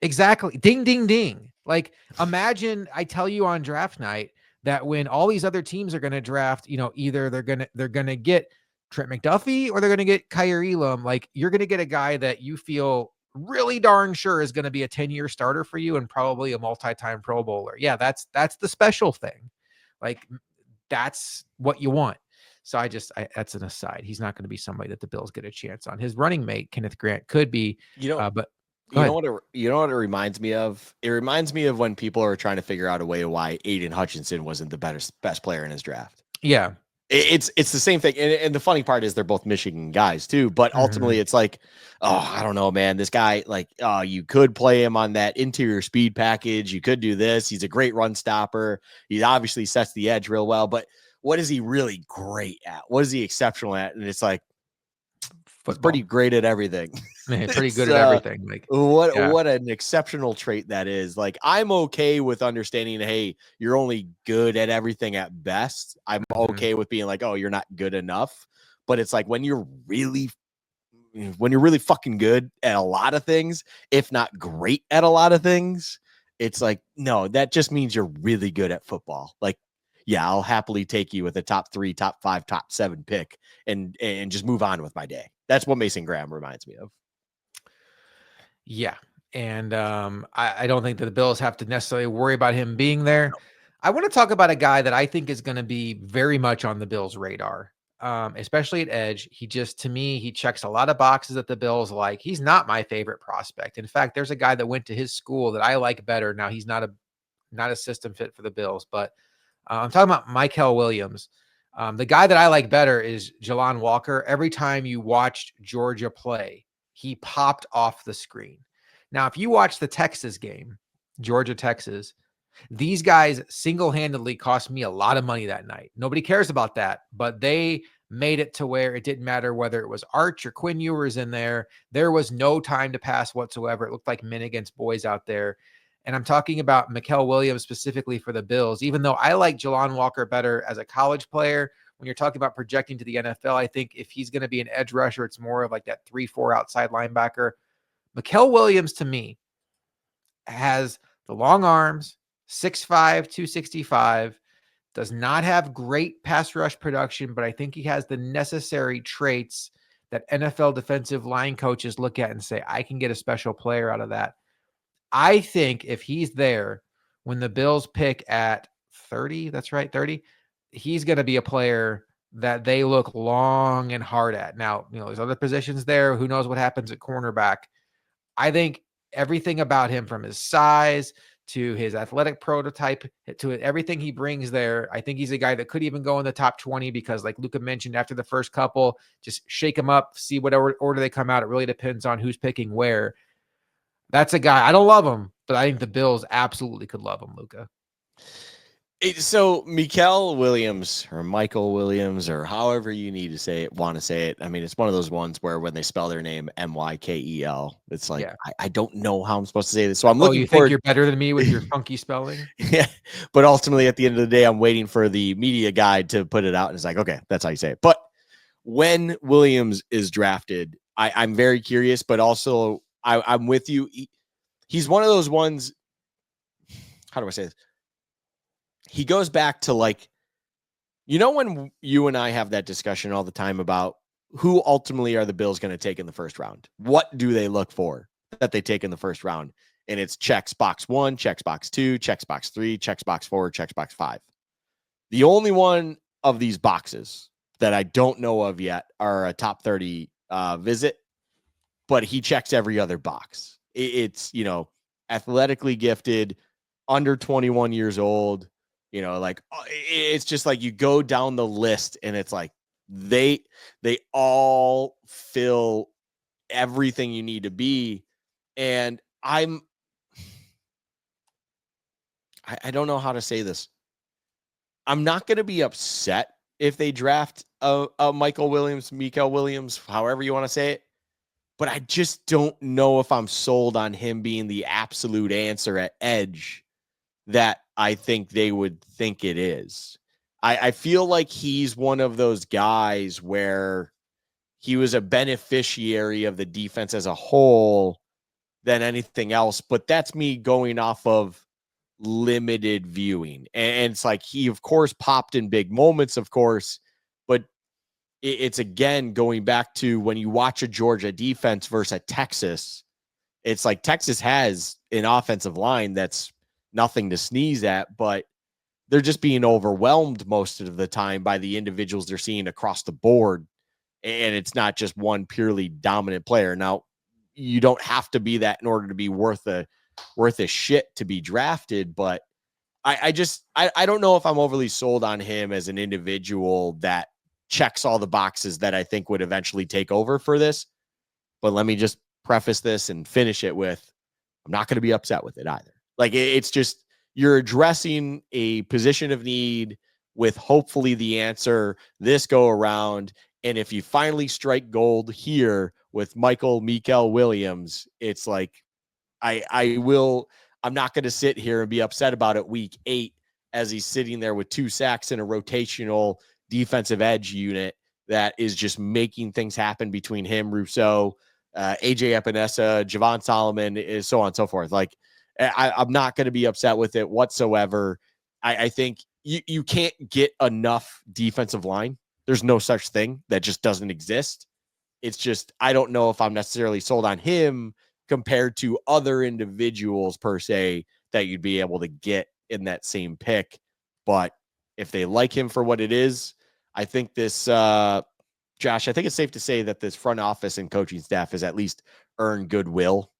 exactly. Ding, ding, ding. Like, imagine I tell you on draft night that when all these other teams are going to draft, either they're gonna get Trent McDuffie or they're going to get Kyer Elam. Like, you're going to get a guy that you feel really darn sure is going to be a 10-year starter for you and probably a multi-time Pro Bowler. Yeah, that's the special thing. Like, that's what you want. So that's an aside. He's not going to be somebody that the Bills get a chance on. His running mate, Kenneth Grant, could be, but go You know ahead. what? You know what it reminds me of? It reminds me of when people are trying to figure out a way why Aiden Hutchinson wasn't the best player in his draft. Yeah. It's the same thing, and the funny part is they're both Michigan guys too. But ultimately, it's like, oh, I don't know, man. This guy, like, you could play him on that interior speed package. You could do this. He's a great run stopper. He obviously sets the edge real well. But what is he really great at? What is he exceptional at? And it's like, he's Football. pretty great at everything. Man, pretty good at everything. Like, yeah. What an exceptional trait that is. Like, I'm okay with understanding, hey, you're only good at everything at best. I'm okay with being like, oh, you're not good enough. But it's like when you're really fucking good at a lot of things, if not great at a lot of things, it's like, no, that just means you're really good at football. Like, yeah, I'll happily take you with a top 3, top 5, top 7 pick and just move on with my day. That's what Mason Graham reminds me of. Yeah. And I don't think that the Bills have to necessarily worry about him being there. I want to talk about a guy that I think is going to be very much on the Bills' radar, especially at edge. To me, he checks a lot of boxes that the Bills like. He's not my favorite prospect. In fact, there's a guy that went to his school that I like better. Now, he's not a system fit for the Bills, but I'm talking about Mykel Williams. The guy that I like better is Jalon Walker. Every time you watched Georgia play, he popped off the screen. Now, if you watch the Texas game, Georgia, Texas, these guys single-handedly cost me a lot of money that night. Nobody cares about that, but they made it to where it didn't matter whether it was Arch or Quinn Ewers in there. There was no time to pass whatsoever. It looked like men against boys out there. And I'm talking about Mykel Williams specifically for the Bills, even though I like Jalon Walker better as a college player. When you're talking about projecting to the NFL, I think if he's going to be an edge rusher, it's more of like that 3-4 outside linebacker. Mykel Williams, to me, has the long arms, 6'5", 265, does not have great pass rush production, but I think he has the necessary traits that NFL defensive line coaches look at and say, I can get a special player out of that. I think if he's there when the Bills pick at 30, that's right, 30, he's going to be a player that they look long and hard at. Now, there's other positions there. Who knows what happens at cornerback? I think everything about him, from his size to his athletic prototype to everything he brings there, I think he's a guy that could even go in the top 20 because, like Luka mentioned, after the first couple, just shake him up, see whatever order they come out. It really depends on who's picking where. That's a guy. I don't love him, but I think the Bills absolutely could love him, Luka. So Mykel Williams or Michael Williams or however you want to say it. I mean, it's one of those ones where when they spell their name Mykel, it's like, Yeah. I don't know how I'm supposed to say this. So I'm Oh, looking you think forward. you're better than me with your funky spelling? Yeah. But ultimately at the end of the day, I'm waiting for the media guide to put it out. And it's like, okay, that's how you say it. But when Williams is drafted, I'm very curious, but also I'm with you. He's one of those ones. How do I say this? He goes back to, like, when you and I have that discussion all the time about who ultimately are the Bills going to take in the first round? What do they look for that they take in the first round? And it's checks box 1, checks box 2, checks box 3, checks box 4, checks box 5. The only one of these boxes that I don't know of yet are a top 30 visit, but he checks every other box. It's, athletically gifted, under 21 years old. Like, it's just like you go down the list and it's like they all fill everything you need to be. And I don't know how to say this. I'm not going to be upset if they draft a Mykel Williams, however you want to say it. But I just don't know if I'm sold on him being the absolute answer at edge that I think they would think it is. I feel like he's one of those guys where he was a beneficiary of the defense as a whole than anything else. But that's me going off of limited viewing. And it's like he, of course, popped in big moments, of course, but it's again going back to when you watch a Georgia defense versus a Texas, it's like Texas has an offensive line that's nothing to sneeze at, but they're just being overwhelmed most of the time by the individuals they're seeing across the board. And it's not just one purely dominant player. Now, you don't have to be that in order to be worth a shit to be drafted, but I don't know if I'm overly sold on him as an individual that checks all the boxes that I think would eventually take over for this. But let me just preface this and finish it with, I'm not going to be upset with it either. Like it's just, you're addressing a position of need with hopefully the answer this go around. And if you finally strike gold here with Mikel Williams, it's like, I'm not going to sit here and be upset about it week 8 as he's sitting there with 2 sacks in a rotational defensive edge unit that is just making things happen between him, Rousseau, AJ Epinesa, Javon Solomon, so on and so forth. Like, I'm not going to be upset with it whatsoever. I think you can't get enough defensive line. There's no such thing. That just doesn't exist. It's just, I don't know if I'm necessarily sold on him compared to other individuals per se that you'd be able to get in that same pick. But if they like him for what it is, I think this, Josh, I think it's safe to say that this front office and coaching staff has at least earned goodwill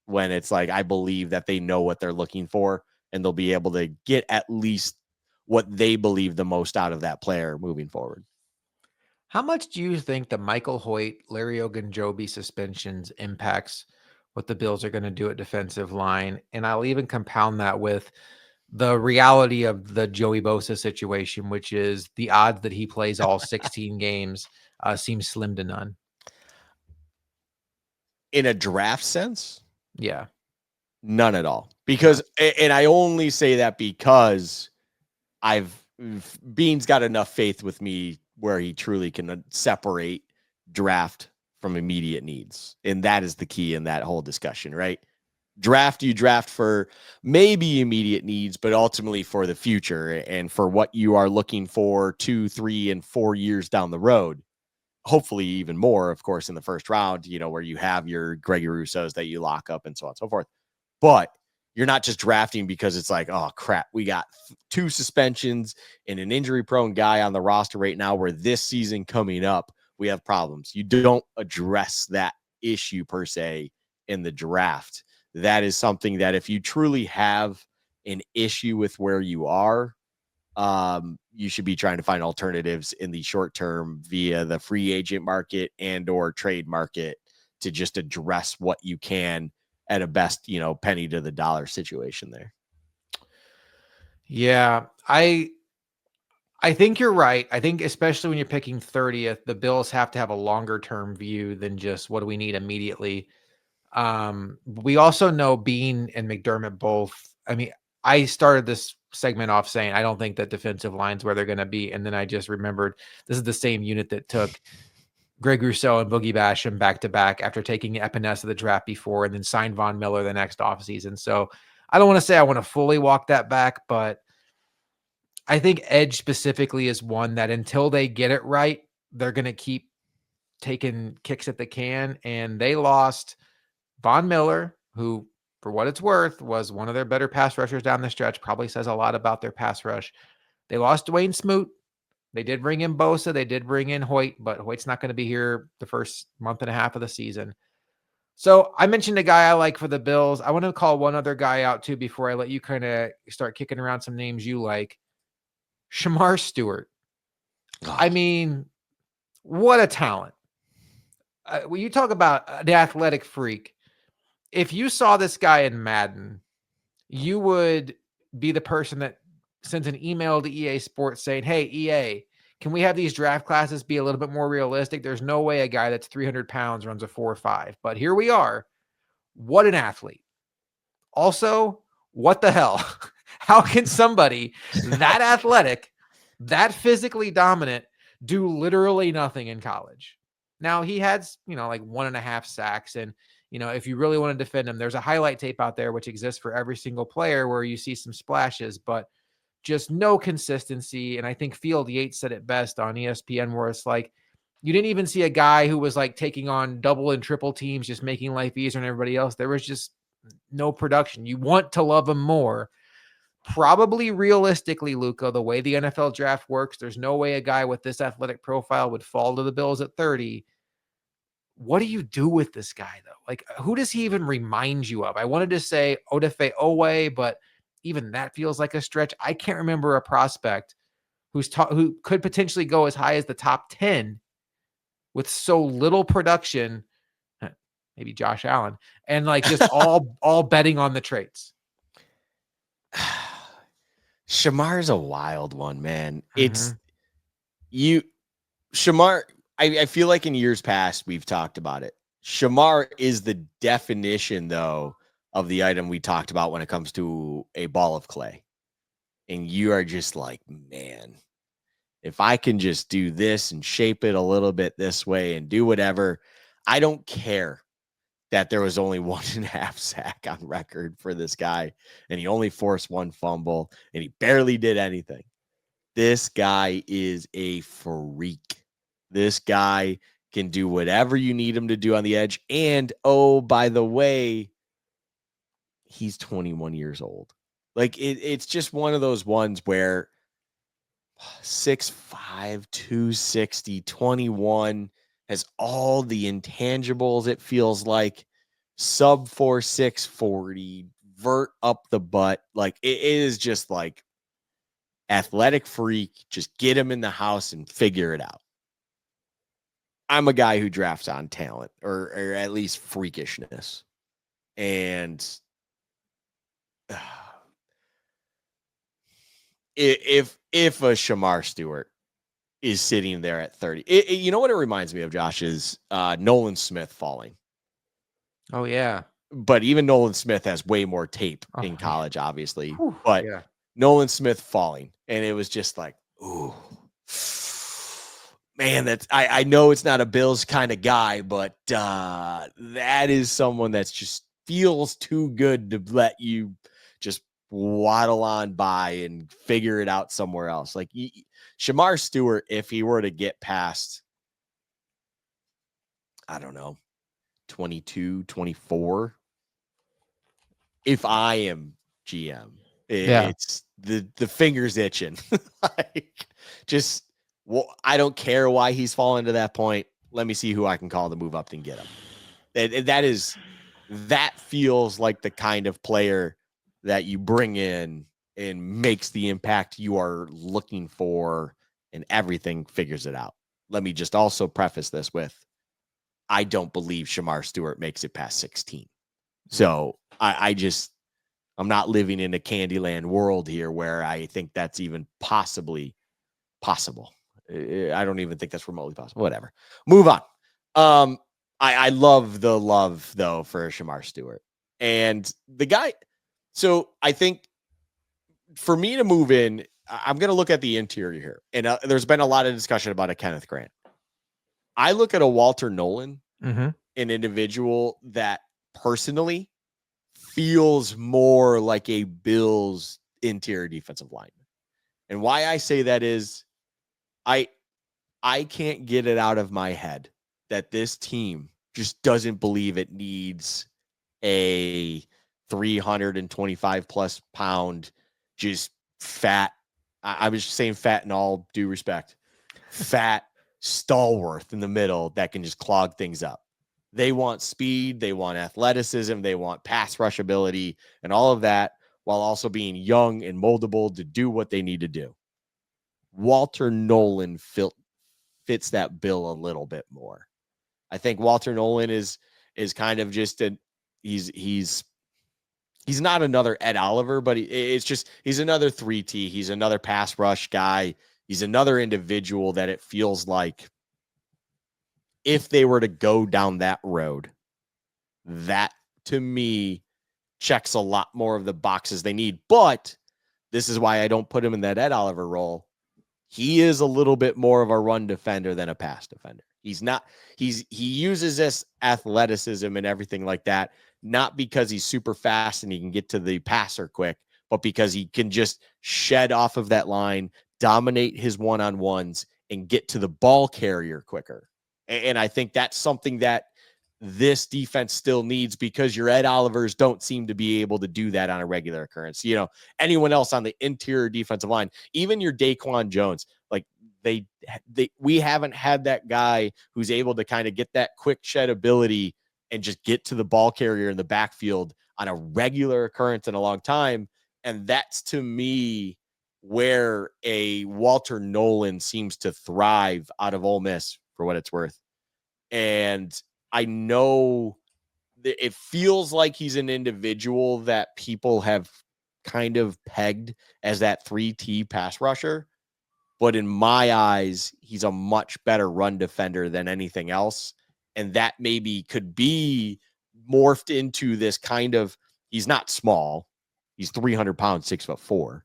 when it's like, I believe that they know what they're looking for and they'll be able to get at least what they believe the most out of that player moving forward. How much do you think the Michael Hoyt, Larry Ogunjobi suspensions impacts what the Bills are going to do at defensive line? And I'll even compound that with the reality of the Joey Bosa situation, which is the odds that he plays all 16 games seems slim to none. In a draft sense? Yeah. None at all. Because, and I only say that because Bean's got enough faith with me where he truly can separate draft from immediate needs. And that is the key in that whole discussion, right? You draft for maybe immediate needs, but ultimately for the future and for what you are looking for 2, 3, and 4 years down the road. Hopefully even more, of course, in the first round, where you have your Gregory Rousseaus that you lock up and so on and so forth. But you're not just drafting because it's like, oh crap, we got 2 suspensions and an injury prone guy on the roster right now where this season coming up, we have problems. You don't address that issue per se in the draft. That is something that if you truly have an issue with where you are, you should be trying to find alternatives in the short term via the free agent market and or trade market to just address what you can at a best, penny to the dollar situation there. Yeah, I think you're right. I think especially when you're picking 30th, the Bills have to have a longer term view than just what do we need immediately. We also know Bean and McDermott both. I mean, I started this segment off saying I don't think that defensive line's where they're going to be, and then I just remembered this is the same unit that took Greg Rousseau and Boogie Basham back to back after taking Epinesa the draft before, and then signed Von Miller the next offseason. So I don't want to say I want to fully walk that back, but I think edge specifically is one that until they get it right, they're going to keep taking kicks at the can. And they lost Von Miller, who, for what it's worth, was one of their better pass rushers down the stretch. Probably says a lot about their pass rush. They lost Dwayne Smoot. They did bring in Bosa. They did bring in Hoyt, but Hoyt's not going to be here the first month and a half of the season. So I mentioned a guy I like for the Bills. I want to call one other guy out too before I let you kind of start kicking around some names you like. Shamar Stewart. I mean, what a talent. When you talk about the athletic freak, if you saw this guy in Madden, you would be the person that sends an email to EA Sports saying, hey, EA, can we have these draft classes be a little bit more realistic? There's no way a guy that's 300 pounds runs a 4.5, but here we are. What an athlete. Also, what the hell? How can somebody that athletic, that physically dominant, do literally nothing in college? Now he had, like 1.5 sacks. And, if you really want to defend him, there's a highlight tape out there, which exists for every single player where you see some splashes, but just no consistency. And I think Field Yates said it best on ESPN, where it's like, you didn't even see a guy who was like taking on double and triple teams, just making life easier on everybody else. There was just no production. You want to love him more. Probably realistically, Luka, the way the NFL draft works, there's no way a guy with this athletic profile would fall to the Bills at 30. What do you do with this guy, though? Like, who does he even remind you of? I wanted to say Odafe Owe, but even that feels like a stretch. I can't remember a prospect who could potentially go as high as the top 10 with so little production. Maybe Josh Allen, and like just all betting on the traits. Shamar's a wild one, man. Mm-hmm. Shamar, I feel like in years past we've talked about it. Shamar is the definition, though, of the item we talked about when it comes to a ball of clay. And you are just like, man, if I can just do this and shape it a little bit this way and do whatever, I don't care that there was only 1.5 sack on record for this guy, and he only forced 1 fumble, and he barely did anything. This guy is a freak. This guy can do whatever you need him to do on the edge. And, oh, by the way, he's 21 years old. Like, it's just one of those ones where 6'5", 260, 21 has all the intangibles. It feels like sub 4.6 40, vert up the butt. Like, it is just like athletic freak. Just get him in the house and figure it out. I'm a guy who drafts on talent or at least freakishness. And if a Shamar Stewart is sitting there at 30, you know what it reminds me of, Josh, is Nolan Smith falling. Oh, yeah. But even Nolan Smith has way more tape in college, obviously. Whew, but yeah. Nolan Smith falling. And it was just like, ooh, man, that's I know it's not a Bills kind of guy, but that is someone that's just feels too good to let you just waddle on by and figure it out somewhere else. Like Shamar Stewart, if he were to get past, I don't know, 22, 24, if I am GM, it's the fingers itching. Like, just, well, I don't care why he's fallen to that point. Let me see who I can call to move up and get him. That feels like the kind of player that you bring in and makes the impact you are looking for, and everything figures it out. Let me just also preface this with, I don't believe Shamar Stewart makes it past 16. So I'm not living in a Candyland world here where I think that's even possibly possible. I don't even think that's remotely possible. Whatever. Move on. I love the love, though, for Shamar Stewart. And the guy, so I think for me to move in, I'm going to look at the interior here. And there's been a lot of discussion about a Kenneth Grant. I look at a Walter Nolan, an individual that personally feels more like a Bills interior defensive lineman. And why I say that is I can't get it out of my head that this team just doesn't believe it needs a 325 plus pound, just fat. I was just saying fat in all due respect, fat stalwart in the middle that can just clog things up. They want speed, they want athleticism, they want pass rush ability, and all of that, while also being young and moldable to do what they need to do. Walter Nolan fits that bill a little bit more. I think Walter Nolan is kind of just he's not another Ed Oliver, but he's another 3T. He's another pass rush guy. He's another individual that it feels like if they were to go down that road, that to me checks a lot more of the boxes they need. But this is why I don't put him in that Ed Oliver role. He is a little bit more of a run defender than a pass defender. He's not, he uses this athleticism and everything like that, not because he's super fast and he can get to the passer quick, but because he can just shed off of that line, dominate his one-on-ones, and get to the ball carrier quicker. And I think that's something that this defense still needs, because your Ed Olivers don't seem to be able to do that on a regular occurrence. You know, anyone else on the interior defensive line, even your Daquan Jones, like we haven't had that guy who's able to kind of get that quick shed ability and just get to the ball carrier in the backfield on a regular occurrence in a long time. And that's, to me, where a Walter Nolan seems to thrive out of Ole Miss, for what it's worth. And I know it feels like he's an individual that people have kind of pegged as that 3T pass rusher. But in my eyes, he's a much better run defender than anything else. And that maybe could be morphed into this kind of, he's not small. He's 300 pounds, 6'4".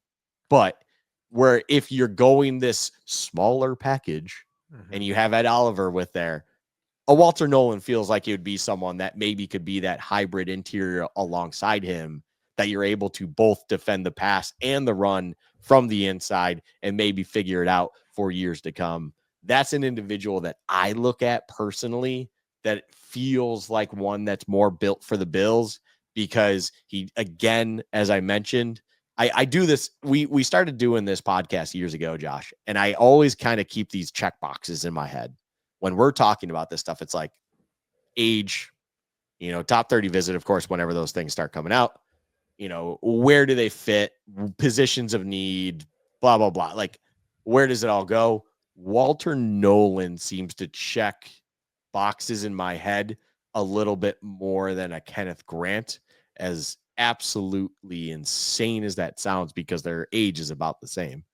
But where if you're going this smaller package and you have Ed Oliver with there, a Walter Nolan feels like it would be someone that maybe could be that hybrid interior alongside him, that you're able to both defend the pass and the run from the inside and maybe figure it out for years to come. That's an individual that I look at personally that feels like one that's more built for the Bills, because he, again, as I mentioned, I do this. We started doing this podcast years ago, Josh, and I always kind of keep these check boxes in my head. When we're talking about this stuff, it's like age, top 30 visit, of course, whenever those things start coming out, where do they fit, positions of need, blah, blah, blah. Like, where does it all go? Walter Nolan seems to check boxes in my head a little bit more than a Kenneth Grant, as absolutely insane as that sounds, because their age is about the same.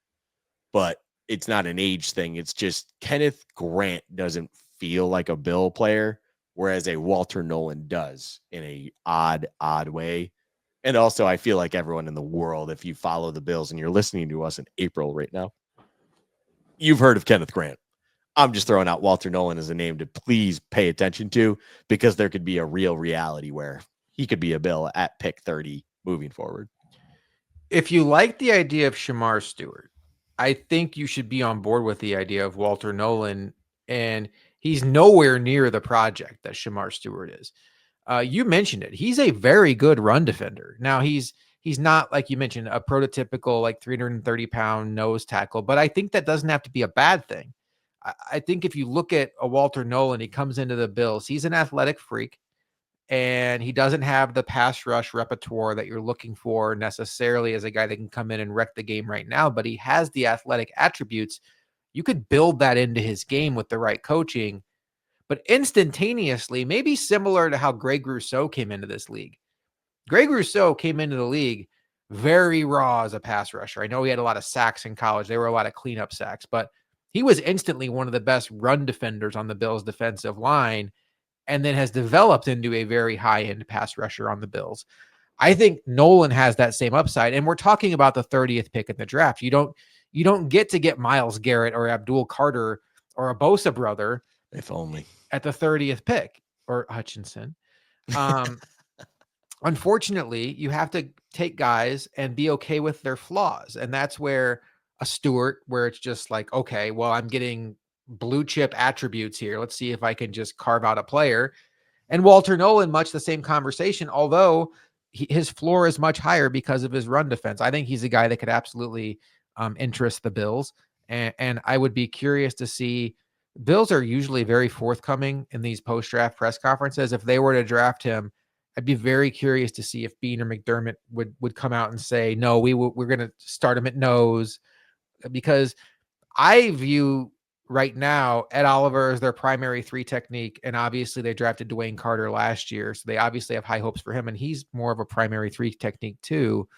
But it's not an age thing. It's just Kenneth Grant doesn't feel like a Bill player, whereas a Walter Nolan does, in a odd way. And also, I feel like everyone in the world, if you follow the Bills and you're listening to us in April right now, you've heard of Kenneth Grant. I'm just throwing out Walter Nolan as a name to please pay attention to, because there could be a real reality where he could be a Bill at pick 30 moving forward. If you like the idea of Shamar Stewart, I think you should be on board with the idea of Walter Nolan, and he's nowhere near the project that Shamar Stewart is. You mentioned it. He's a very good run defender. Now, he's not, like you mentioned, a prototypical like 330-pound nose tackle, but I think that doesn't have to be a bad thing. I think if you look at a Walter Nolan, he comes into the Bills, he's an athletic freak, and he doesn't have the pass rush repertoire that you're looking for necessarily as a guy that can come in and wreck the game right now, but he has the athletic attributes. You could build that into his game with the right coaching, but instantaneously, maybe similar to how Greg Rousseau came into this league. Greg Rousseau came into the league very raw as a pass rusher. I know he had a lot of sacks in college. There were a lot of cleanup sacks, but he was instantly one of the best run defenders on the Bills' defensive line, and then has developed into a very high-end pass rusher on the Bills. I think Nolan has that same upside, and we're talking about the 30th pick in the draft. You don't get Myles Garrett or Abdul Carter or a Bosa brother, if only, at the 30th pick, or Hutchinson. Unfortunately, you have to take guys and be okay with their flaws, and that's where a Stewart, where it's just like, okay, well, I'm getting blue chip attributes here. Let's see if I can just carve out a player. And Walter Nolan, much the same conversation, although his floor is much higher because of his run defense. I think he's a guy that could absolutely interest the Bills. And I would be curious to see. Bills are usually very forthcoming in these post-draft press conferences. If they were to draft him, I'd be very curious to see if Bean or McDermott would come out and say, no, we're going to start him at nose, because I view right now Ed Oliver as their primary 3 technique, and obviously they drafted Dwayne Carter last year, so they obviously have high hopes for him, and he's more of a primary 3 technique too.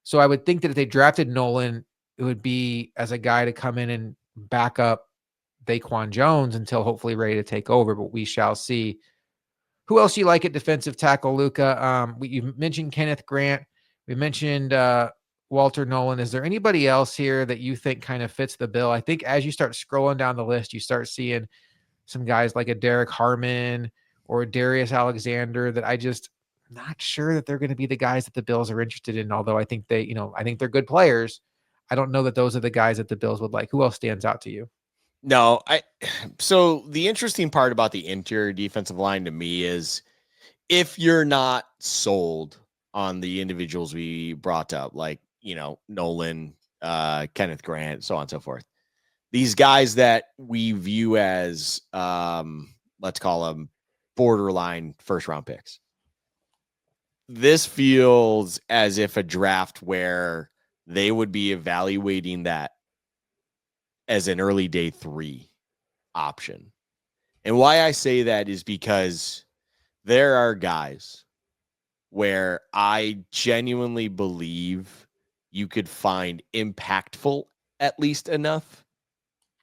So I would think that if they drafted Nolan, it would be as a guy to come in and back up Daquan Jones until hopefully ready to take over, but we shall see. Who else you like at defensive tackle, Luka? You mentioned Kenneth Grant. We mentioned Walter Nolan. Is there anybody else here that you think kind of fits the bill? I think as you start scrolling down the list, you start seeing some guys like a Derek Harmon or Darius Alexander that I just not sure that they're going to be the guys that the Bills are interested in. Although I think I think they're good players. I don't know that those are the guys that the Bills would like. Who else stands out to you? No, so the interesting part about the interior defensive line to me is if you're not sold on the individuals we brought up, like, Nolan, Kenneth Grant, so on and so forth, these guys that we view as, let's call them borderline first round picks. This feels as if a draft where they would be evaluating that as an early day 3 option. And why I say that is because there are guys where I genuinely believe you could find impactful at least enough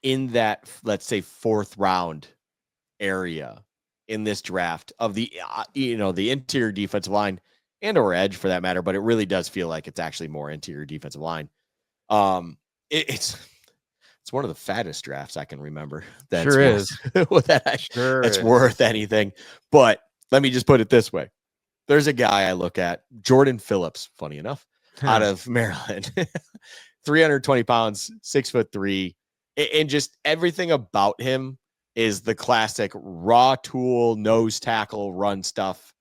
in that, let's say, 4th round area in this draft of the the interior defensive line and or edge for that matter, but it really does feel like it's actually more interior defensive line. It's one of the fattest drafts I can remember. That's Sure is. that's worth anything. But let me just put it this way. There's a guy I look at, Jordan Phillips, funny enough, out of Maryland, 320 pounds, 6'3", and just everything about him is the classic raw tool, nose tackle, run stuff.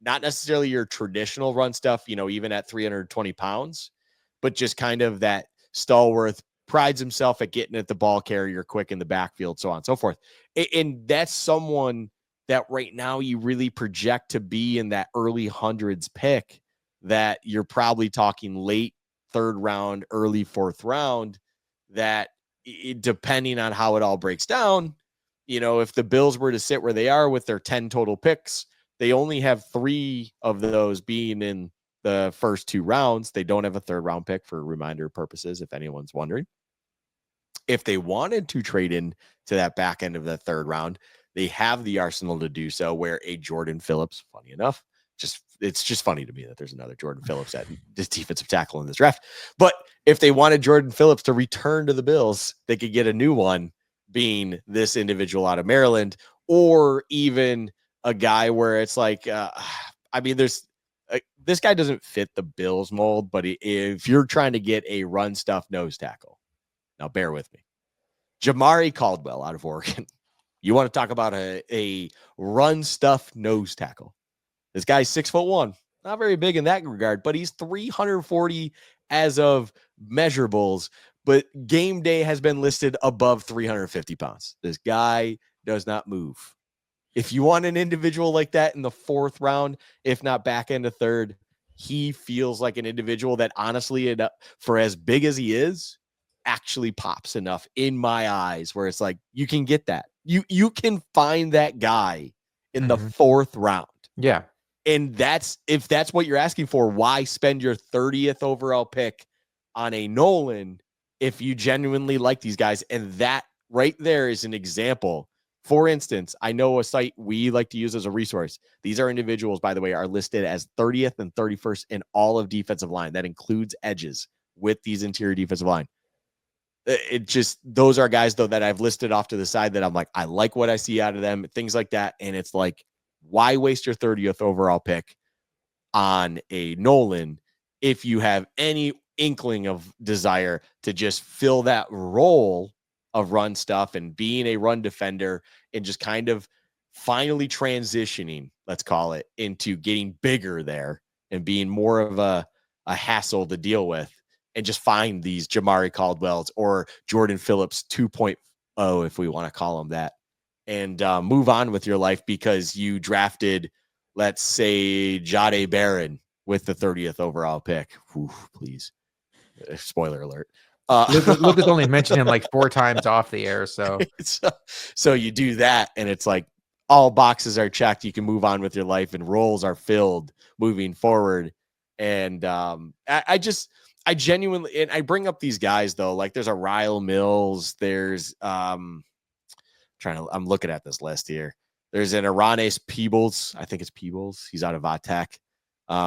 Not necessarily your traditional run stuff, even at 320 pounds, but just kind of that stalwart, prides himself at getting at the ball carrier quick in the backfield, so on and so forth. And that's someone that right now you really project to be in that early hundreds pick, that you're probably talking late 3rd round, early 4th round, that depending on how it all breaks down, if the Bills were to sit where they are with their 10 total picks, they only have 3 of those being in the first 2 rounds. They don't have a 3rd round pick for reminder purposes, if anyone's wondering. If they wanted to trade in to that back end of the 3rd round, they have the arsenal to do so, where a Jordan Phillips, funny enough, it's just funny to me that there's another Jordan Phillips at this defensive tackle in this draft. But if they wanted Jordan Phillips to return to the Bills, they could get a new one, being this individual out of Maryland, or even a guy where it's like, there's this guy doesn't fit the Bills mold, but if you're trying to get a run stuff nose tackle, now bear with me, Jamari Caldwell out of Oregon. You want to talk about a run stuff nose tackle. This guy's 6'1", not very big in that regard, but he's 340 as of measurables, but game day has been listed above 350 pounds. This guy does not move. If you want an individual like that in the 4th round, if not back end of 3rd, he feels like an individual that honestly, for as big as he is, actually pops enough in my eyes where it's like, you can get that. You can find that guy in the 4th round. Yeah. And if that's what you're asking for, why spend your 30th overall pick on a Nolan if you genuinely like these guys? And that right there is an example. For instance, I know a site we like to use as a resource. These are individuals, by the way, are listed as 30th and 31st in all of defensive line. That includes edges with these interior defensive line. Those are guys, though, that I've listed off to the side that I'm like, I like what I see out of them, things like that. And it's like, why waste your 30th overall pick on a Nolan if you have any inkling of desire to just fill that role of run stuff and being a run defender and just kind of finally transitioning, let's call it, into getting bigger there and being more of a hassle to deal with, and just find these Jamari Caldwells or Jordan Phillips 2.0, if we want to call them that, and move on with your life because you drafted, let's say, Jade Barron with the 30th overall pick. Whew, please. Spoiler alert. Luka's only mentioned him like 4 times off the air. So you do that, and it's like all boxes are checked. You can move on with your life, and roles are filled moving forward. And I genuinely, and I bring up these guys though, like there's a Ryle Mills, there's I'm looking at this list here. There's an Aranes Peebles. I think it's Peebles. He's out of Vatech.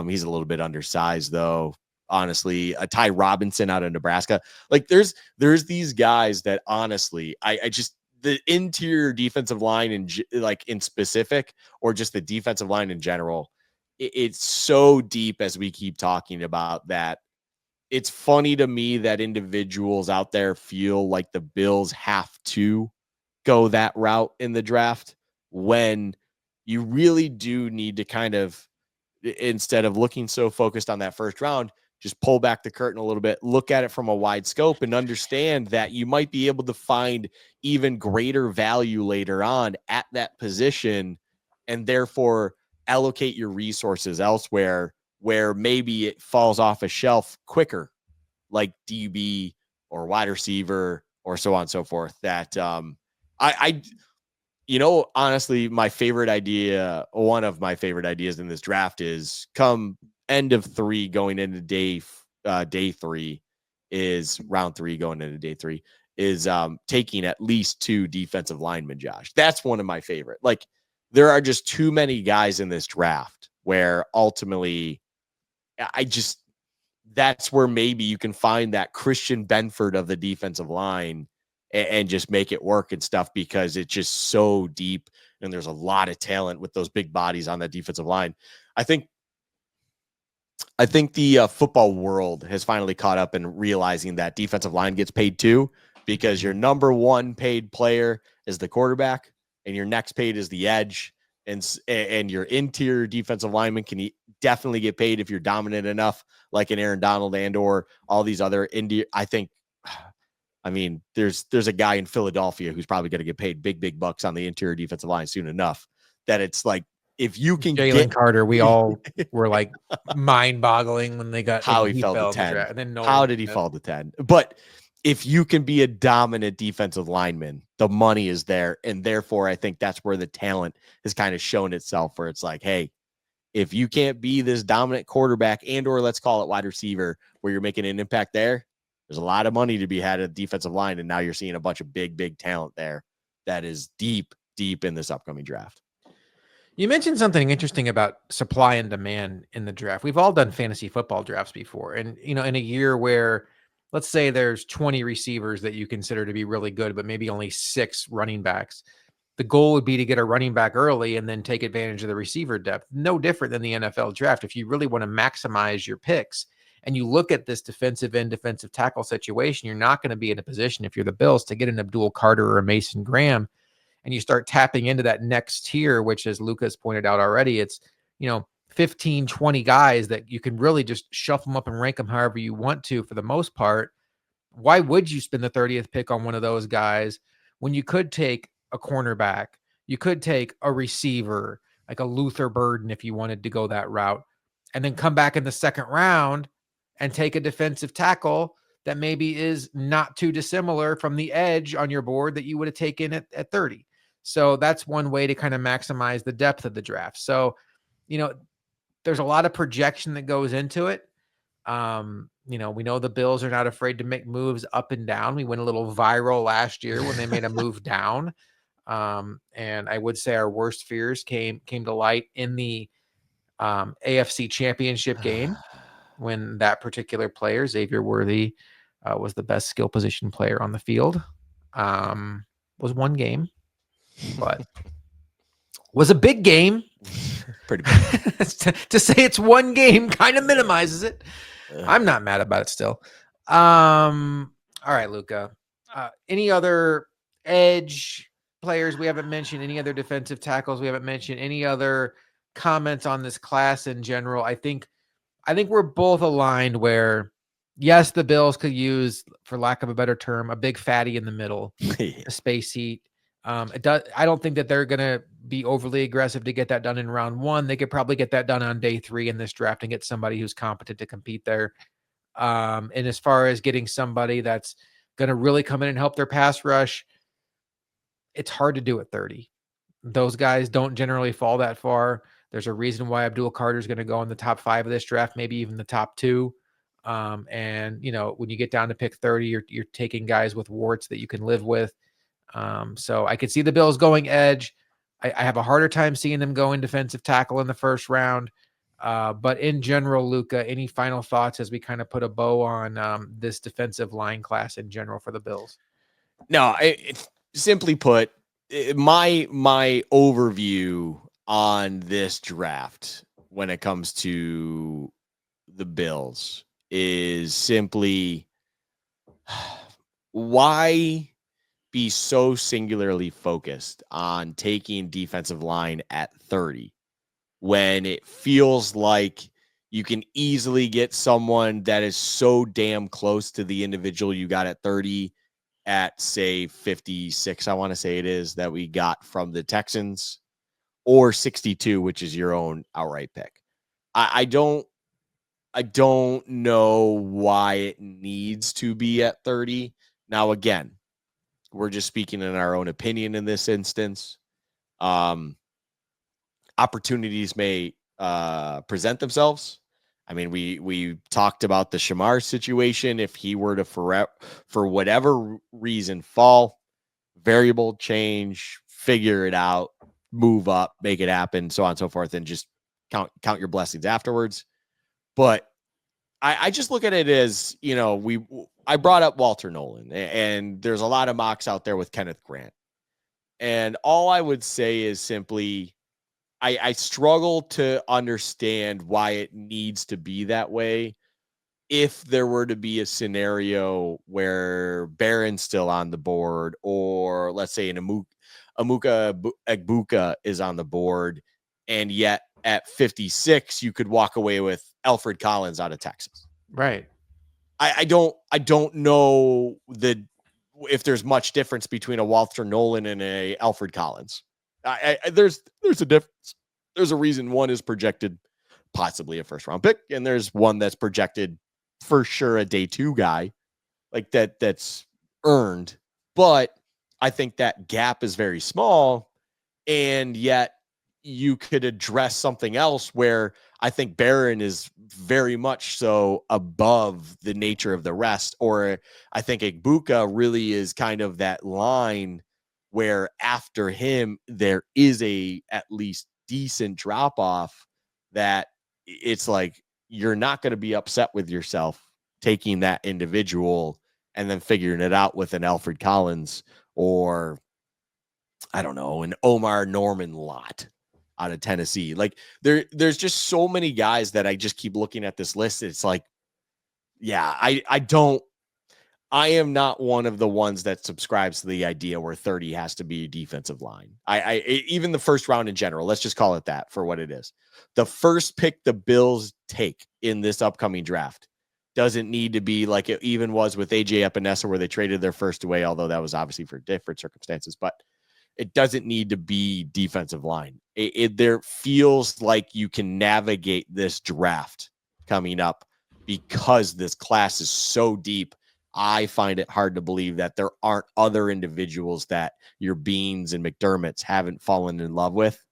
He's a little bit undersized though. Honestly, a Ty Robinson out of Nebraska. Like there's these guys that honestly, I just the interior defensive line in specific, or just the defensive line in general, it's so deep, as we keep talking about, that it's funny to me that individuals out there feel like the Bills have to go that route in the draft, when you really do need to kind of, instead of looking so focused on that first round, just pull back the curtain a little bit, look at it from a wide scope, and understand that you might be able to find even greater value later on at that position, and therefore allocate your resources elsewhere where maybe it falls off a shelf quicker, like DB or wide receiver or so on and so forth. That I honestly, my favorite idea, one of my favorite ideas in this draft, is come end of 3 going into day 3, is round 3 going into day 3, is taking at least 2 defensive linemen, Josh. That's one of my favorite. Like, there are just too many guys in this draft where ultimately that's where maybe you can find that Christian Benford of the defensive line and just make it work and stuff, because it's just so deep and there's a lot of talent with those big bodies on that defensive line. I think the football world has finally caught up in realizing that defensive line gets paid too, because your number one paid player is the quarterback, and your next paid is the edge, and your interior defensive lineman can definitely get paid if you're dominant enough, like an Aaron Donald and or all these other I think. I mean, there's a guy in Philadelphia who's probably going to get paid big bucks on the interior defensive line soon enough, that it's like, if you can Jalen Carter, we all were like mind-boggling when how he fell to fell in the 10. draft. And then How did he fall to 10? But if you can be a dominant defensive lineman, the money is there. And therefore, I think that's where the talent has kind of shown itself, where it's like, hey, if you can't be this dominant quarterback and or let's call it wide receiver, where you're making an impact there, there's a lot of money to be had at defensive line. And now you're seeing a bunch of big talent there that is deep in this upcoming draft. You mentioned something interesting about supply and demand in the draft. We've all done fantasy football drafts before. And, in a year where, let's say there's 20 receivers that you consider to be really good, but maybe only 6 running backs, the goal would be to get a running back early and then take advantage of the receiver depth. No different than the NFL draft. If you really want to maximize your picks and you look at this defensive end, defensive tackle situation, you're not going to be in a position, if you're the Bills, to get an Abdul Carter or a Mason Graham. And you start tapping into that next tier, which, as Luka's pointed out already, it's, 15, 20 guys that you can really just shuffle them up and rank them however you want to, for the most part. Why would you spend the 30th pick on one of those guys when you could take a cornerback, you could take a receiver, like a Luther Burden, if you wanted to go that route, and then come back in the second round and take a defensive tackle that maybe is not too dissimilar from the edge on your board that you would have taken at 30. So that's one way to kind of maximize the depth of the draft. So, there's a lot of projection that goes into it. We know the Bills are not afraid to make moves up and down. We went a little viral last year when they made a move down. And I would say our worst fears came to light in the AFC Championship game, when that particular player, Xavier Worthy, was the best skill position player on the field. Was one game, but was a big game. Pretty big. to say it's one game kind of minimizes it. I'm not mad about it still. All right, Luka. Any other edge players we haven't mentioned? Any other defensive tackles we haven't mentioned? Any other comments on this class in general? I think we're both aligned where, yes, the Bills could use, for lack of a better term, a big fatty in the middle, a space heat. I don't think that they're going to be overly aggressive to get that done in round 1. They could probably get that done on day 3 in this draft and get somebody who's competent to compete there. And as far as getting somebody that's going to really come in and help their pass rush, it's hard to do at 30. Those guys don't generally fall that far. There's a reason why Abdul Carter is going to go in the top 5 of this draft, maybe even the top 2. And when you get down to pick 30, you're taking guys with warts that you can live with. So I could see the Bills going edge. I have a harder time seeing them going defensive tackle in the first round. But in general, Luka, any final thoughts as we kind of put a bow on this defensive line class in general for the Bills? No, simply put, my overview on this draft when it comes to the Bills is simply why be so singularly focused on taking defensive line at 30 when it feels like you can easily get someone that is so damn close to the individual you got at 30 at, say, 56, I want to say it is, that we got from the Texans, or 62, which is your own outright pick. I don't know why it needs to be at 30. Now, again, we're just speaking in our own opinion in this instance. Um, Opportunities may present themselves. I mean, we talked about the Shamar situation. If he were to for whatever reason fall, variable change, figure it out, move up, make it happen, so on and so forth, and just count your blessings afterwards. But I just look at it as, I brought up Walter Nolan, and there's a lot of mocks out there with Kenneth Grant. And all I would say is simply, I struggle to understand why it needs to be that way. If there were to be a scenario where Barron's still on the board, or let's say an Amuka Egbuka is on the board, and yet at 56, you could walk away with Alfred Collins out of Texas. Right. I don't know if there's much difference between a Walter Nolan and a Alfred Collins. There's a difference. There's a reason one is projected possibly a first round pick, and there's one that's projected for sure a day 2 guy, like that's earned. But I think that gap is very small, and yet you could address something else where I think Barron is very much so above the nature of the rest. Or I think Egbuka really is kind of that line where after him, there is a at least decent drop off that it's like, you're not going to be upset with yourself taking that individual and then figuring it out with an Alfred Collins, or I don't know, an Omar Norman lot out of Tennessee. Like there's just so many guys that I just keep looking at this list. It's like, yeah, I am not one of the ones that subscribes to the idea where 30 has to be defensive line. Even the first round in general, let's just call it that for what it is. The first pick the Bills take in this upcoming draft doesn't need to be like it even was with AJ Epinesa, where they traded their first away, although that was obviously for different circumstances. But it doesn't need to be defensive line. There feels like you can navigate this draft coming up because this class is so deep. I find it hard to believe that there aren't other individuals that your Beans and McDermott's haven't fallen in love with,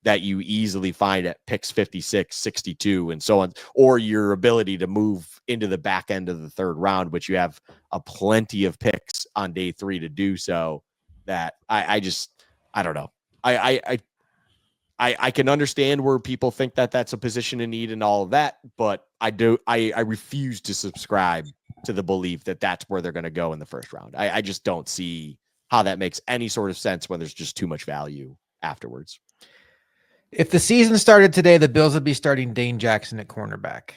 that you easily find at picks 56, 62, and so on, or your ability to move into the back end of the third round, which you have a plenty of picks on day 3 to do so. That I don't know. I can understand where people think that that's a position in need and all of that, but I refuse to subscribe to the belief that that's where they're going to go in the first round. I just don't see how that makes any sort of sense when there's just too much value afterwards. If the season started today, the Bills would be starting Dane Jackson at cornerback.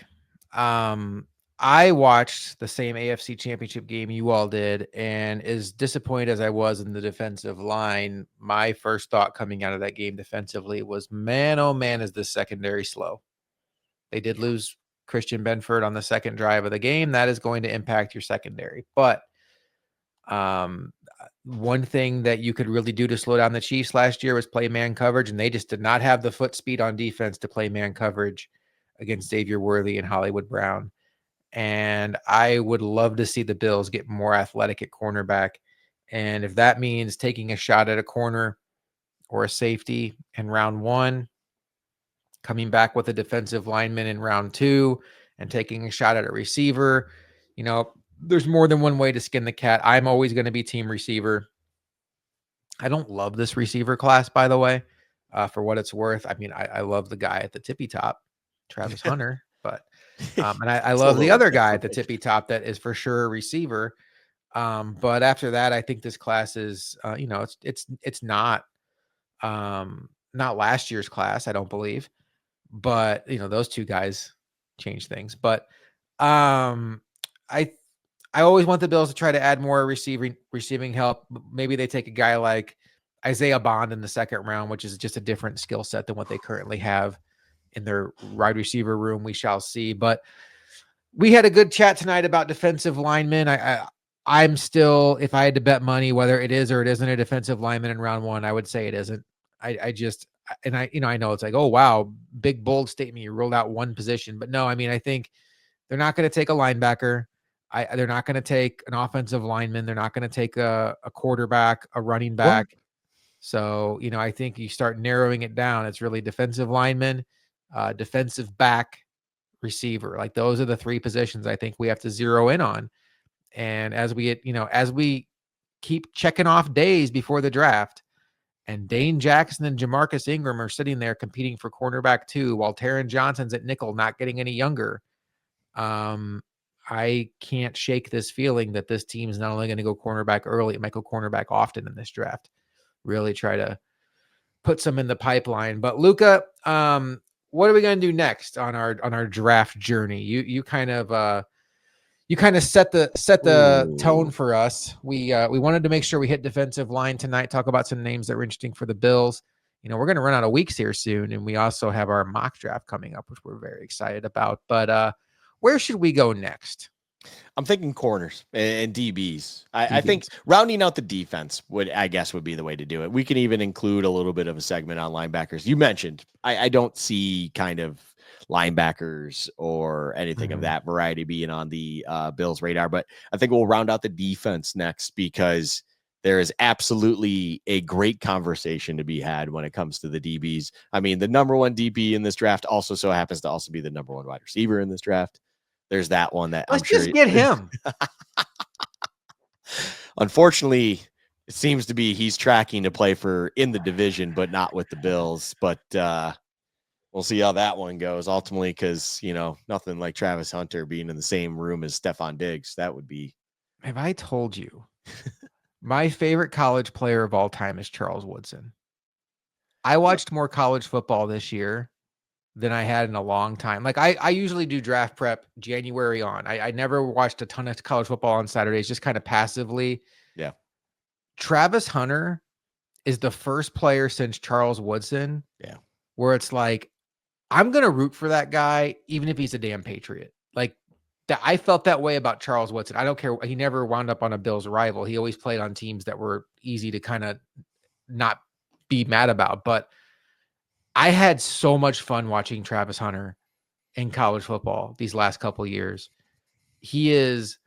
I watched the same AFC Championship game you all did, and as disappointed as I was in the defensive line, my first thought coming out of that game defensively was, man, oh man, is this secondary slow. They did lose Christian Benford on the second drive of the game. That is going to impact your secondary. But one thing that you could really do to slow down the Chiefs last year was play man coverage, and they just did not have the foot speed on defense to play man coverage against Xavier Worthy and Hollywood Brown. And I would love to see the Bills get more athletic at cornerback. And if that means taking a shot at a corner or a safety in round 1, coming back with a defensive lineman in round 2, and taking a shot at a receiver, there's more than one way to skin the cat. I'm always going to be team receiver. I don't love this receiver class, by the way, for what it's worth. I mean, I love the guy at the tippy top, Travis Hunter, but and I love the other guy at the tippy top that is for sure a receiver. But after that, I think this class is, it's not last year's class, I don't believe. But those two guys change things. But um, I I always want the Bills to try to add more receiving help. Maybe they take a guy like Isaiah Bond in the second round, which is just a different skill set than what they currently have in their wide receiver room. We shall see. But we had a good chat tonight about defensive linemen. I'm still, if I had to bet money whether it is or it isn't a defensive lineman in round one, I would say it isn't. I just, and I know it's like, oh wow, big bold statement. You rolled out one position, but no, I mean, I think they're not going to take a linebacker. They're not going to take an offensive lineman. They're not going to take a quarterback, a running back. What? So, I think you start narrowing it down. It's really defensive lineman, defensive back, receiver. Like those are the three positions I think we have to zero in on. And as we get, as we keep checking off days before the draft, and Dane Jackson and Jamarcus Ingram are sitting there competing for cornerback 2, while Taron Johnson's at nickel, not getting any younger. I can't shake this feeling that this team's not only going to go cornerback early, it might go cornerback often in this draft. Really try to put some in the pipeline. But Luka, what are we going to do next on our draft journey? You kind of set the tone Ooh. for us. We wanted to make sure we hit defensive line tonight. Talk about some names that were interesting for the Bills. We're going to run out of weeks here soon, and we also have our mock draft coming up, which we're very excited about. But where should we go next? I'm thinking corners and DBs. I think DBs. rounding out the defense would be the way to do it. We can even include a little bit of a segment on linebackers. You mentioned I don't see kind of linebackers or anything of that variety being on the Bills' radar, but I think we'll round out the defense next because there is absolutely a great conversation to be had when it comes to the DBs. I mean, the number one DB in this draft also so happens to also be the number one wide receiver in this draft. There's that one that Let's I'm sure just get him. unfortunately it seems to be he's tracking to play for in the division, but not with the Bills. But we'll see how that one goes ultimately, because nothing like Travis Hunter being in the same room as Stephon Diggs. That would be. Have I told you my favorite college player of all time is Charles Woodson? I watched more college football this year than I had in a long time. Like I usually do draft prep January on. I never watched a ton of college football on Saturdays, just kind of passively. Yeah. Travis Hunter is the first player since Charles Woodson. Yeah. Where it's like, I'm going to root for that guy, even if he's a damn Patriot. Like that. I felt that way about Charles Woodson. I don't care. He never wound up on a Bills rival. He always played on teams that were easy to kind of not be mad about. But I had so much fun watching Travis Hunter in college football these last couple of years. He is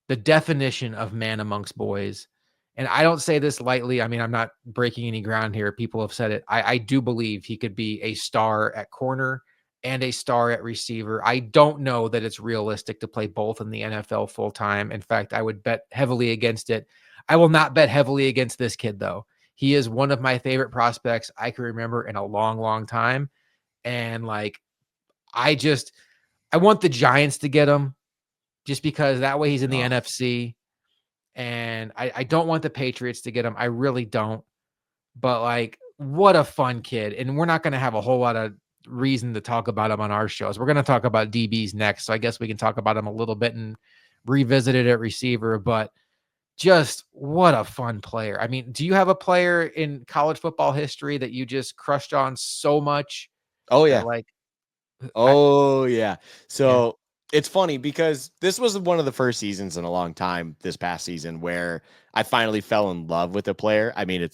the definition of man amongst boys. And I don't say this lightly. I mean, I'm not breaking any ground here. People have said it. I do believe he could be a star at corner and a star at receiver. I don't know that it's realistic to play both in the NFL full time. In fact, I would bet heavily against it. I will not bet heavily against this kid, though. He is one of my favorite prospects I can remember in a long, long time. And like, I want the Giants to get him just because that way he's in the NFC. And I don't want the Patriots to get him. I really don't. But like, what a fun kid. And we're not going to have a whole lot of reason to talk about him on our shows. We're going to talk about DBs next. So I guess we can talk about him a little bit and revisit it at receiver. But just what a fun player. I mean, do you have a player in college football history that you just crushed on so much Oh that yeah. like, Oh yeah. yeah. So it's funny because this was one of the first seasons in a long time this past season where I finally fell in love with a player. I mean,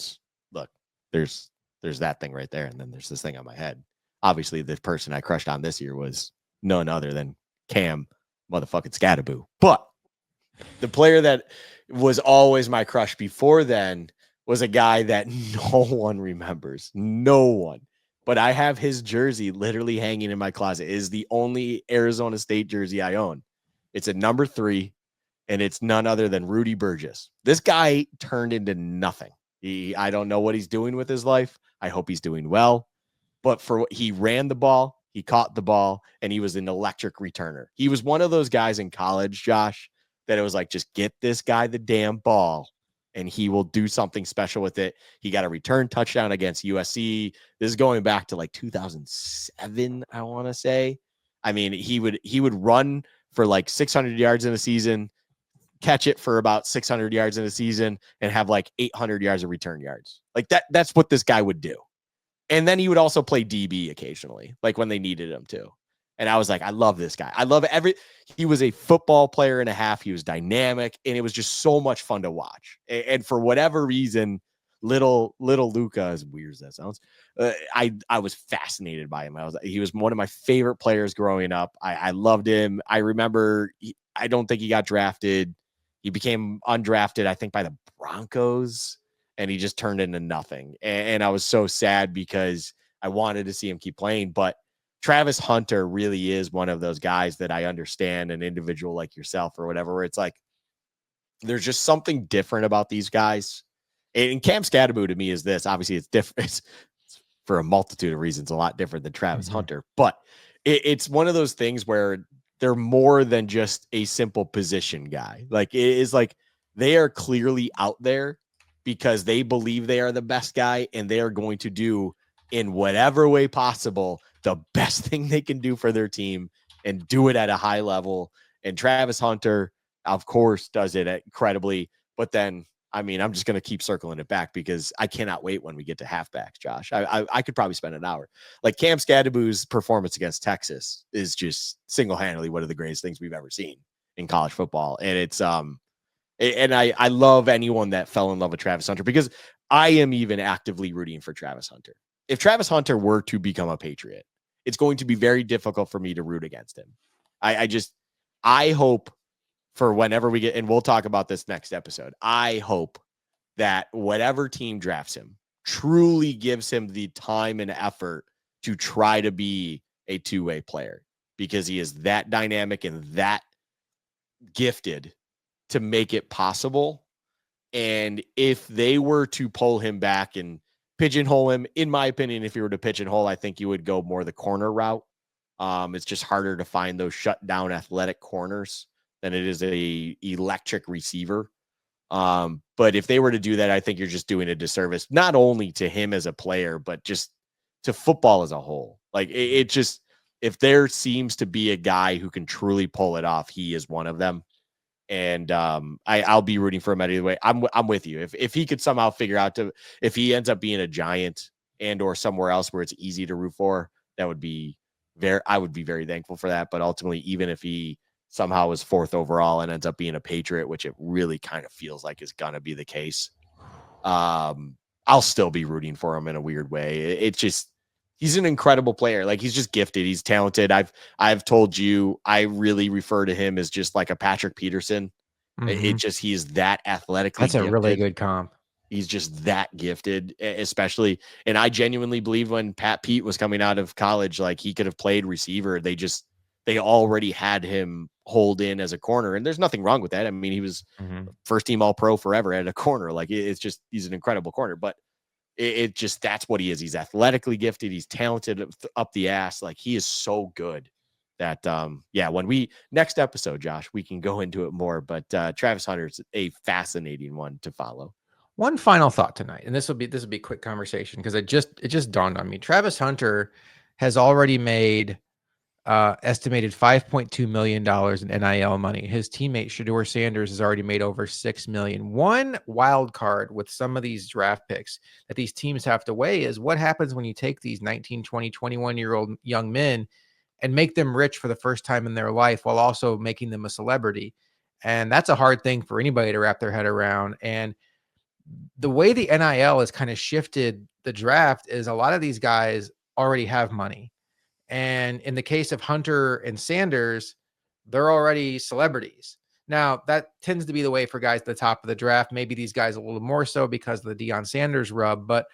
look, there's that thing right there, and then there's this thing on my head. Obviously, the person I crushed on this year was none other than Cam motherfucking Scatterboo. But the player that was always my crush before then was a guy that no one remembers. No one. But I have his jersey literally hanging in my closet. It is the only Arizona State jersey I own. It's a number 3, and it's none other than Rudy Burgess. This guy turned into nothing. I don't know what he's doing with his life. I hope he's doing well. But he ran the ball, he caught the ball, and he was an electric returner. He was one of those guys in college, Josh, that it was like, just get this guy the damn ball and he will do something special with it. He got a return touchdown against USC. This is going back to like 2007, I want to say. I mean, he would run for like 600 yards in a season, catch it for about 600 yards in a season, and have like 800 yards of return yards. Like that's what this guy would do. And then he would also play DB occasionally, like when they needed him to. And I was like, I love this guy. I love he was a football player and a half. He was dynamic, and it was just so much fun to watch. And for whatever reason, little Luka, as weird as that sounds, I was fascinated by him. He was one of my favorite players growing up. I loved him. I remember, I don't think he got drafted. He became undrafted, I think, by the Broncos, and he just turned into nothing. And I was so sad because I wanted to see him keep playing. But Travis Hunter really is one of those guys that I understand, an individual like yourself or whatever, where it's like, there's just something different about these guys. And Cam Scadaboo to me is this. Obviously, it's different. It's for a multitude of reasons, a lot different than Travis Hunter. But it's one of those things where they're more than just a simple position guy. Like, it is like they are clearly out there because they believe they are the best guy, and they are going to do, in whatever way possible, the best thing they can do for their team and do it at a high level. And Travis Hunter, of course, does it incredibly. But then, I mean, I'm just going to keep circling it back because I cannot wait when we get to halfbacks, Josh. I could probably spend an hour. Like, Cam Scadaboo's performance against Texas is just single-handedly one of the greatest things we've ever seen in college football. And it's and I love anyone that fell in love with Travis Hunter, because I am even actively rooting for Travis Hunter. If Travis Hunter were to become a Patriot, it's going to be very difficult for me to root against him. I hope for whenever we get, and we'll talk about this next episode, I hope that whatever team drafts him truly gives him the time and effort to try to be a two-way player, because he is that dynamic and that gifted to make it possible. And if they were to pull him back and pigeonhole him, in my opinion, if you were to pigeonhole, I think you would go more the corner route. It's just harder to find those shut down athletic corners than it is a electric receiver. But if they were to do that, I think you're just doing a disservice, not only to him as a player, but just to football as a whole. Like, it just, if there seems to be a guy who can truly pull it off, he is one of them. And I'll be rooting for him either way. I'm with you. If he could somehow figure out if he ends up being a Giant and or somewhere else where it's easy to root for, that would be I would be very thankful for that. But ultimately, even if he somehow was 4th overall and ends up being a Patriot, which it really kind of feels like is gonna be the case, I'll still be rooting for him in a weird way. It's just, he's an incredible player. Like, he's just gifted. He's talented. I've told you, I really refer to him as just like a Patrick Peterson. It just, he's that athletically That's a gifted. really good comp. He's just that gifted, especially. And I genuinely believe when Pat Pete was coming out of college, like, he could have played receiver. They already had him hold in as a corner, and there's nothing wrong with that. I mean, he was first team all pro forever at a corner. Like, it's just, he's an incredible corner, but it just, that's what he is. He's athletically gifted. He's talented up the ass. Like, he is so good that, when we next episode, Josh, we can go into it more, but Travis Hunter is a fascinating one to follow. One final thought tonight, and this will be a quick conversation because it just dawned on me. Travis Hunter has already made estimated $5.2 million in NIL money. His teammate Shedeur Sanders has already made over $6 million. One wild card with some of these draft picks that these teams have to weigh is what happens when you take these 19, 20, 21-year-old young men and make them rich for the first time in their life while also making them a celebrity. And that's a hard thing for anybody to wrap their head around. And the way the NIL has kind of shifted the draft is a lot of these guys already have money. And in the case of Hunter and Sanders, they're already celebrities. Now, that tends to be the way for guys at the top of the draft. Maybe these guys a little more so because of the Deion Sanders rub. But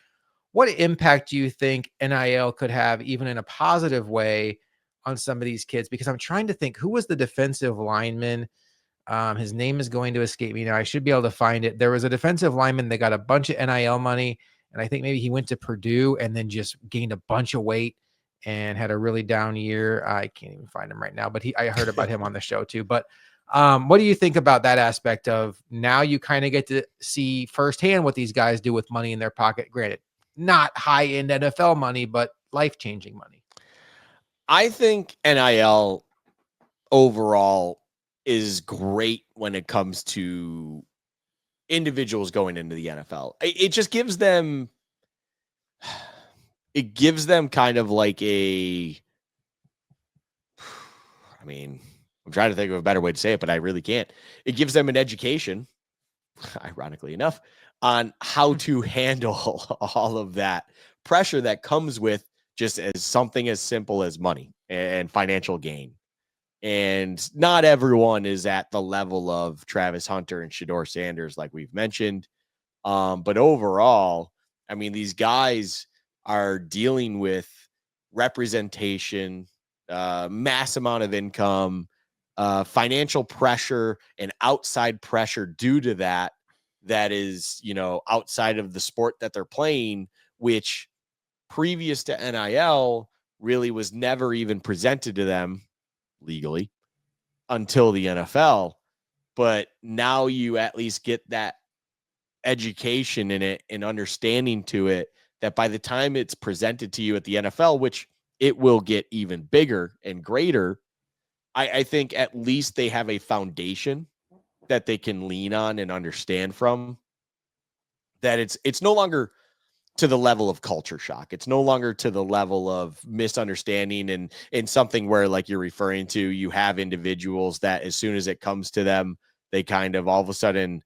what impact do you think NIL could have, even in a positive way, on some of these kids? Because I'm trying to think, who was the defensive lineman? His name is going to escape me now. I should be able to find it. There was a defensive lineman that got a bunch of NIL money, and I think maybe he went to Purdue and then just gained a bunch of weight and had a really down year. I can't even find him right now, but I heard about him on the show too. But What do you think about that aspect of now you kind of get to see firsthand what these guys do with money in their pocket? Granted, not high end NFL money, but life changing money. I think NIL overall is great when it comes to individuals going into the NFL. It just gives them, it gives them kind of like a, I mean, I'm trying to think of a better way to say it, but I really can't. It gives them an education, ironically enough, on how to handle all of that pressure that comes with just as something as simple as money and financial gain. And not everyone is at the level of Travis Hunter and Shador Sanders, like we've mentioned. But overall, I mean, these guys are dealing with representation, mass amount of income, financial pressure, and outside pressure due to that. That is, outside of the sport that they're playing, which previous to NIL really was never even presented to them legally until the NFL. But now you at least get that education in it and understanding to it that by the time it's presented to you at the NFL, which it will get even bigger and greater, I think at least they have a foundation that they can lean on and understand from. That it's no longer to the level of culture shock. It's no longer to the level of misunderstanding and something where, like you're referring to, you have individuals that as soon as it comes to them, they kind of all of a sudden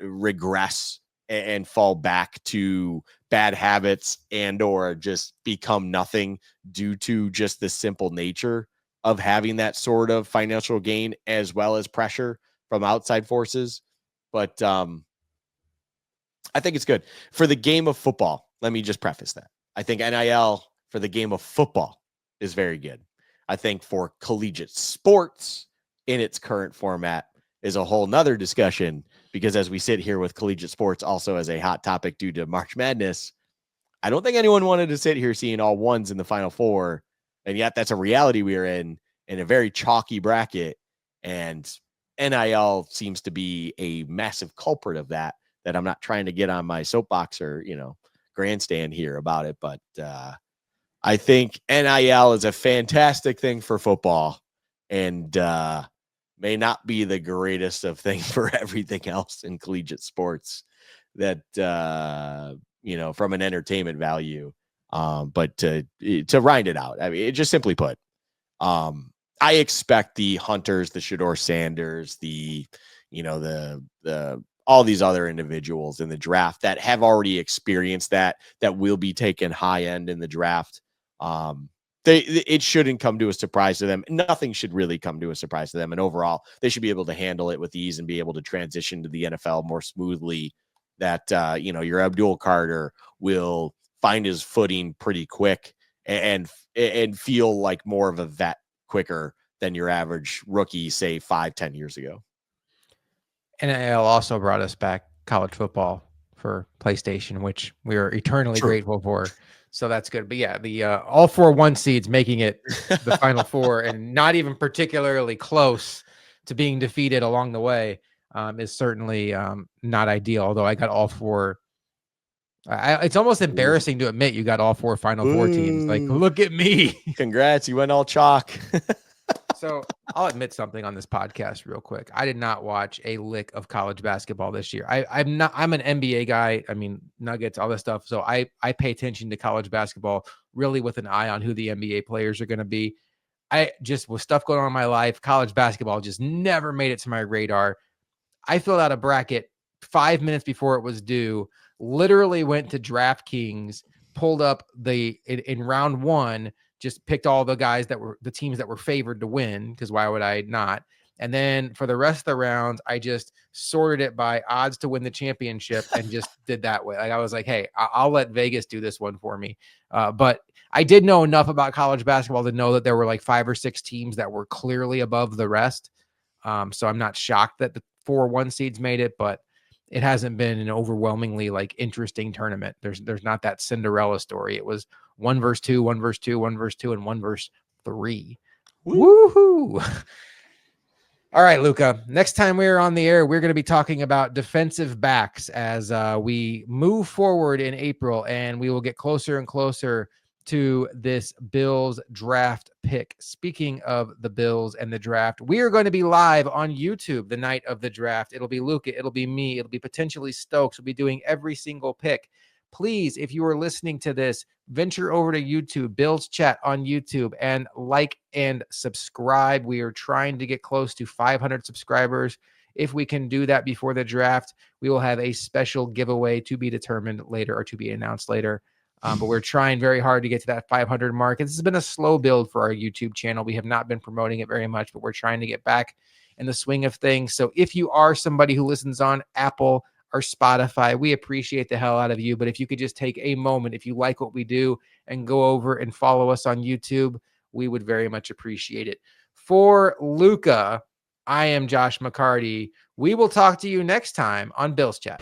regress and fall back to bad habits and or just become nothing due to just the simple nature of having that sort of financial gain as well as pressure from outside forces. But I think it's good for the game of football. Let me just preface that. I think NIL for the game of football is very good. I think for collegiate sports in its current format is a whole nother discussion, because as we sit here with collegiate sports also as a hot topic due to March Madness, I don't think anyone wanted to sit here seeing all ones in the Final Four. And yet that's a reality we are in a very chalky bracket. And NIL seems to be a massive culprit of that I'm not trying to get on my soapbox or, grandstand here about it. But I think NIL is a fantastic thing for football and may not be the greatest of things for everything else in collegiate sports that, from an entertainment value. But to rind it out, I mean, it just simply put, I expect the Hunters, the Shador Sanders, the all these other individuals in the draft that have already experienced that will be taken high end in the draft. It shouldn't come to a surprise to them. Nothing should really come to a surprise to them. And overall, they should be able to handle it with ease and be able to transition to the NFL more smoothly. That, your Abdul Carter will find his footing pretty quick and feel like more of a vet quicker than your average rookie, say 5-10 years ago. NIL also brought us back college football for PlayStation, which we are eternally grateful for. So that's good. But yeah, the all 4 1 seeds making it the Final Four and not even particularly close to being defeated along the way is certainly not ideal. Although I got all 4. It's almost embarrassing to admit you got all 4 Final Four teams. Like, look at me. Congrats. You went all chalk. So I'll admit something on this podcast real quick. I did not watch a lick of college basketball this year. I'm an NBA guy. I mean, Nuggets, all this stuff. So I pay attention to college basketball really with an eye on who the NBA players are going to be. I just, with stuff going on in my life, college basketball just never made it to my radar. I filled out a bracket 5 minutes before it was due, literally went to DraftKings, pulled up in round 1, just picked all the guys that were the teams that were favored to win, because why would I not? And then for the rest of the rounds, I just sorted it by odds to win the championship and just did that way. Like, I was like, hey, I'll let Vegas do this one for me. But I did know enough about college basketball to know that there were like 5 or 6 teams that were clearly above the rest. So I'm not shocked that the 4 1 seeds made it, but it hasn't been an overwhelmingly like interesting tournament. There's not that Cinderella story. It was 1 versus 2, 1 versus 2, 1 versus 2, and 1 versus 3. Woo-hoo! All right, Luka. Next time we're on the air, we're going to be talking about defensive backs as we move forward in April, and we will get closer and closer to this Bills draft pick. Speaking of the Bills and the draft, we are going to be live on YouTube the night of the draft. It'll be Luka, it'll be me, it'll be potentially Stokes. We'll be doing every single pick. Please, if you are listening to this, venture over to YouTube, Bills Chat on YouTube, and like and subscribe. We are trying to get close to 500 subscribers. If we can do that before the draft, we will have a special giveaway to be determined later or to be announced later. But we're trying very hard to get to that 500 mark. This has been a slow build for our YouTube channel. We have not been promoting it very much, but we're trying to get back in the swing of things. So if you are somebody who listens on Apple or Spotify, we appreciate the hell out of you. But if you could just take a moment, if you like what we do, and go over and follow us on YouTube, we would very much appreciate it. For Luka, I am Josh McCarty. We will talk to you next time on Bills Chat.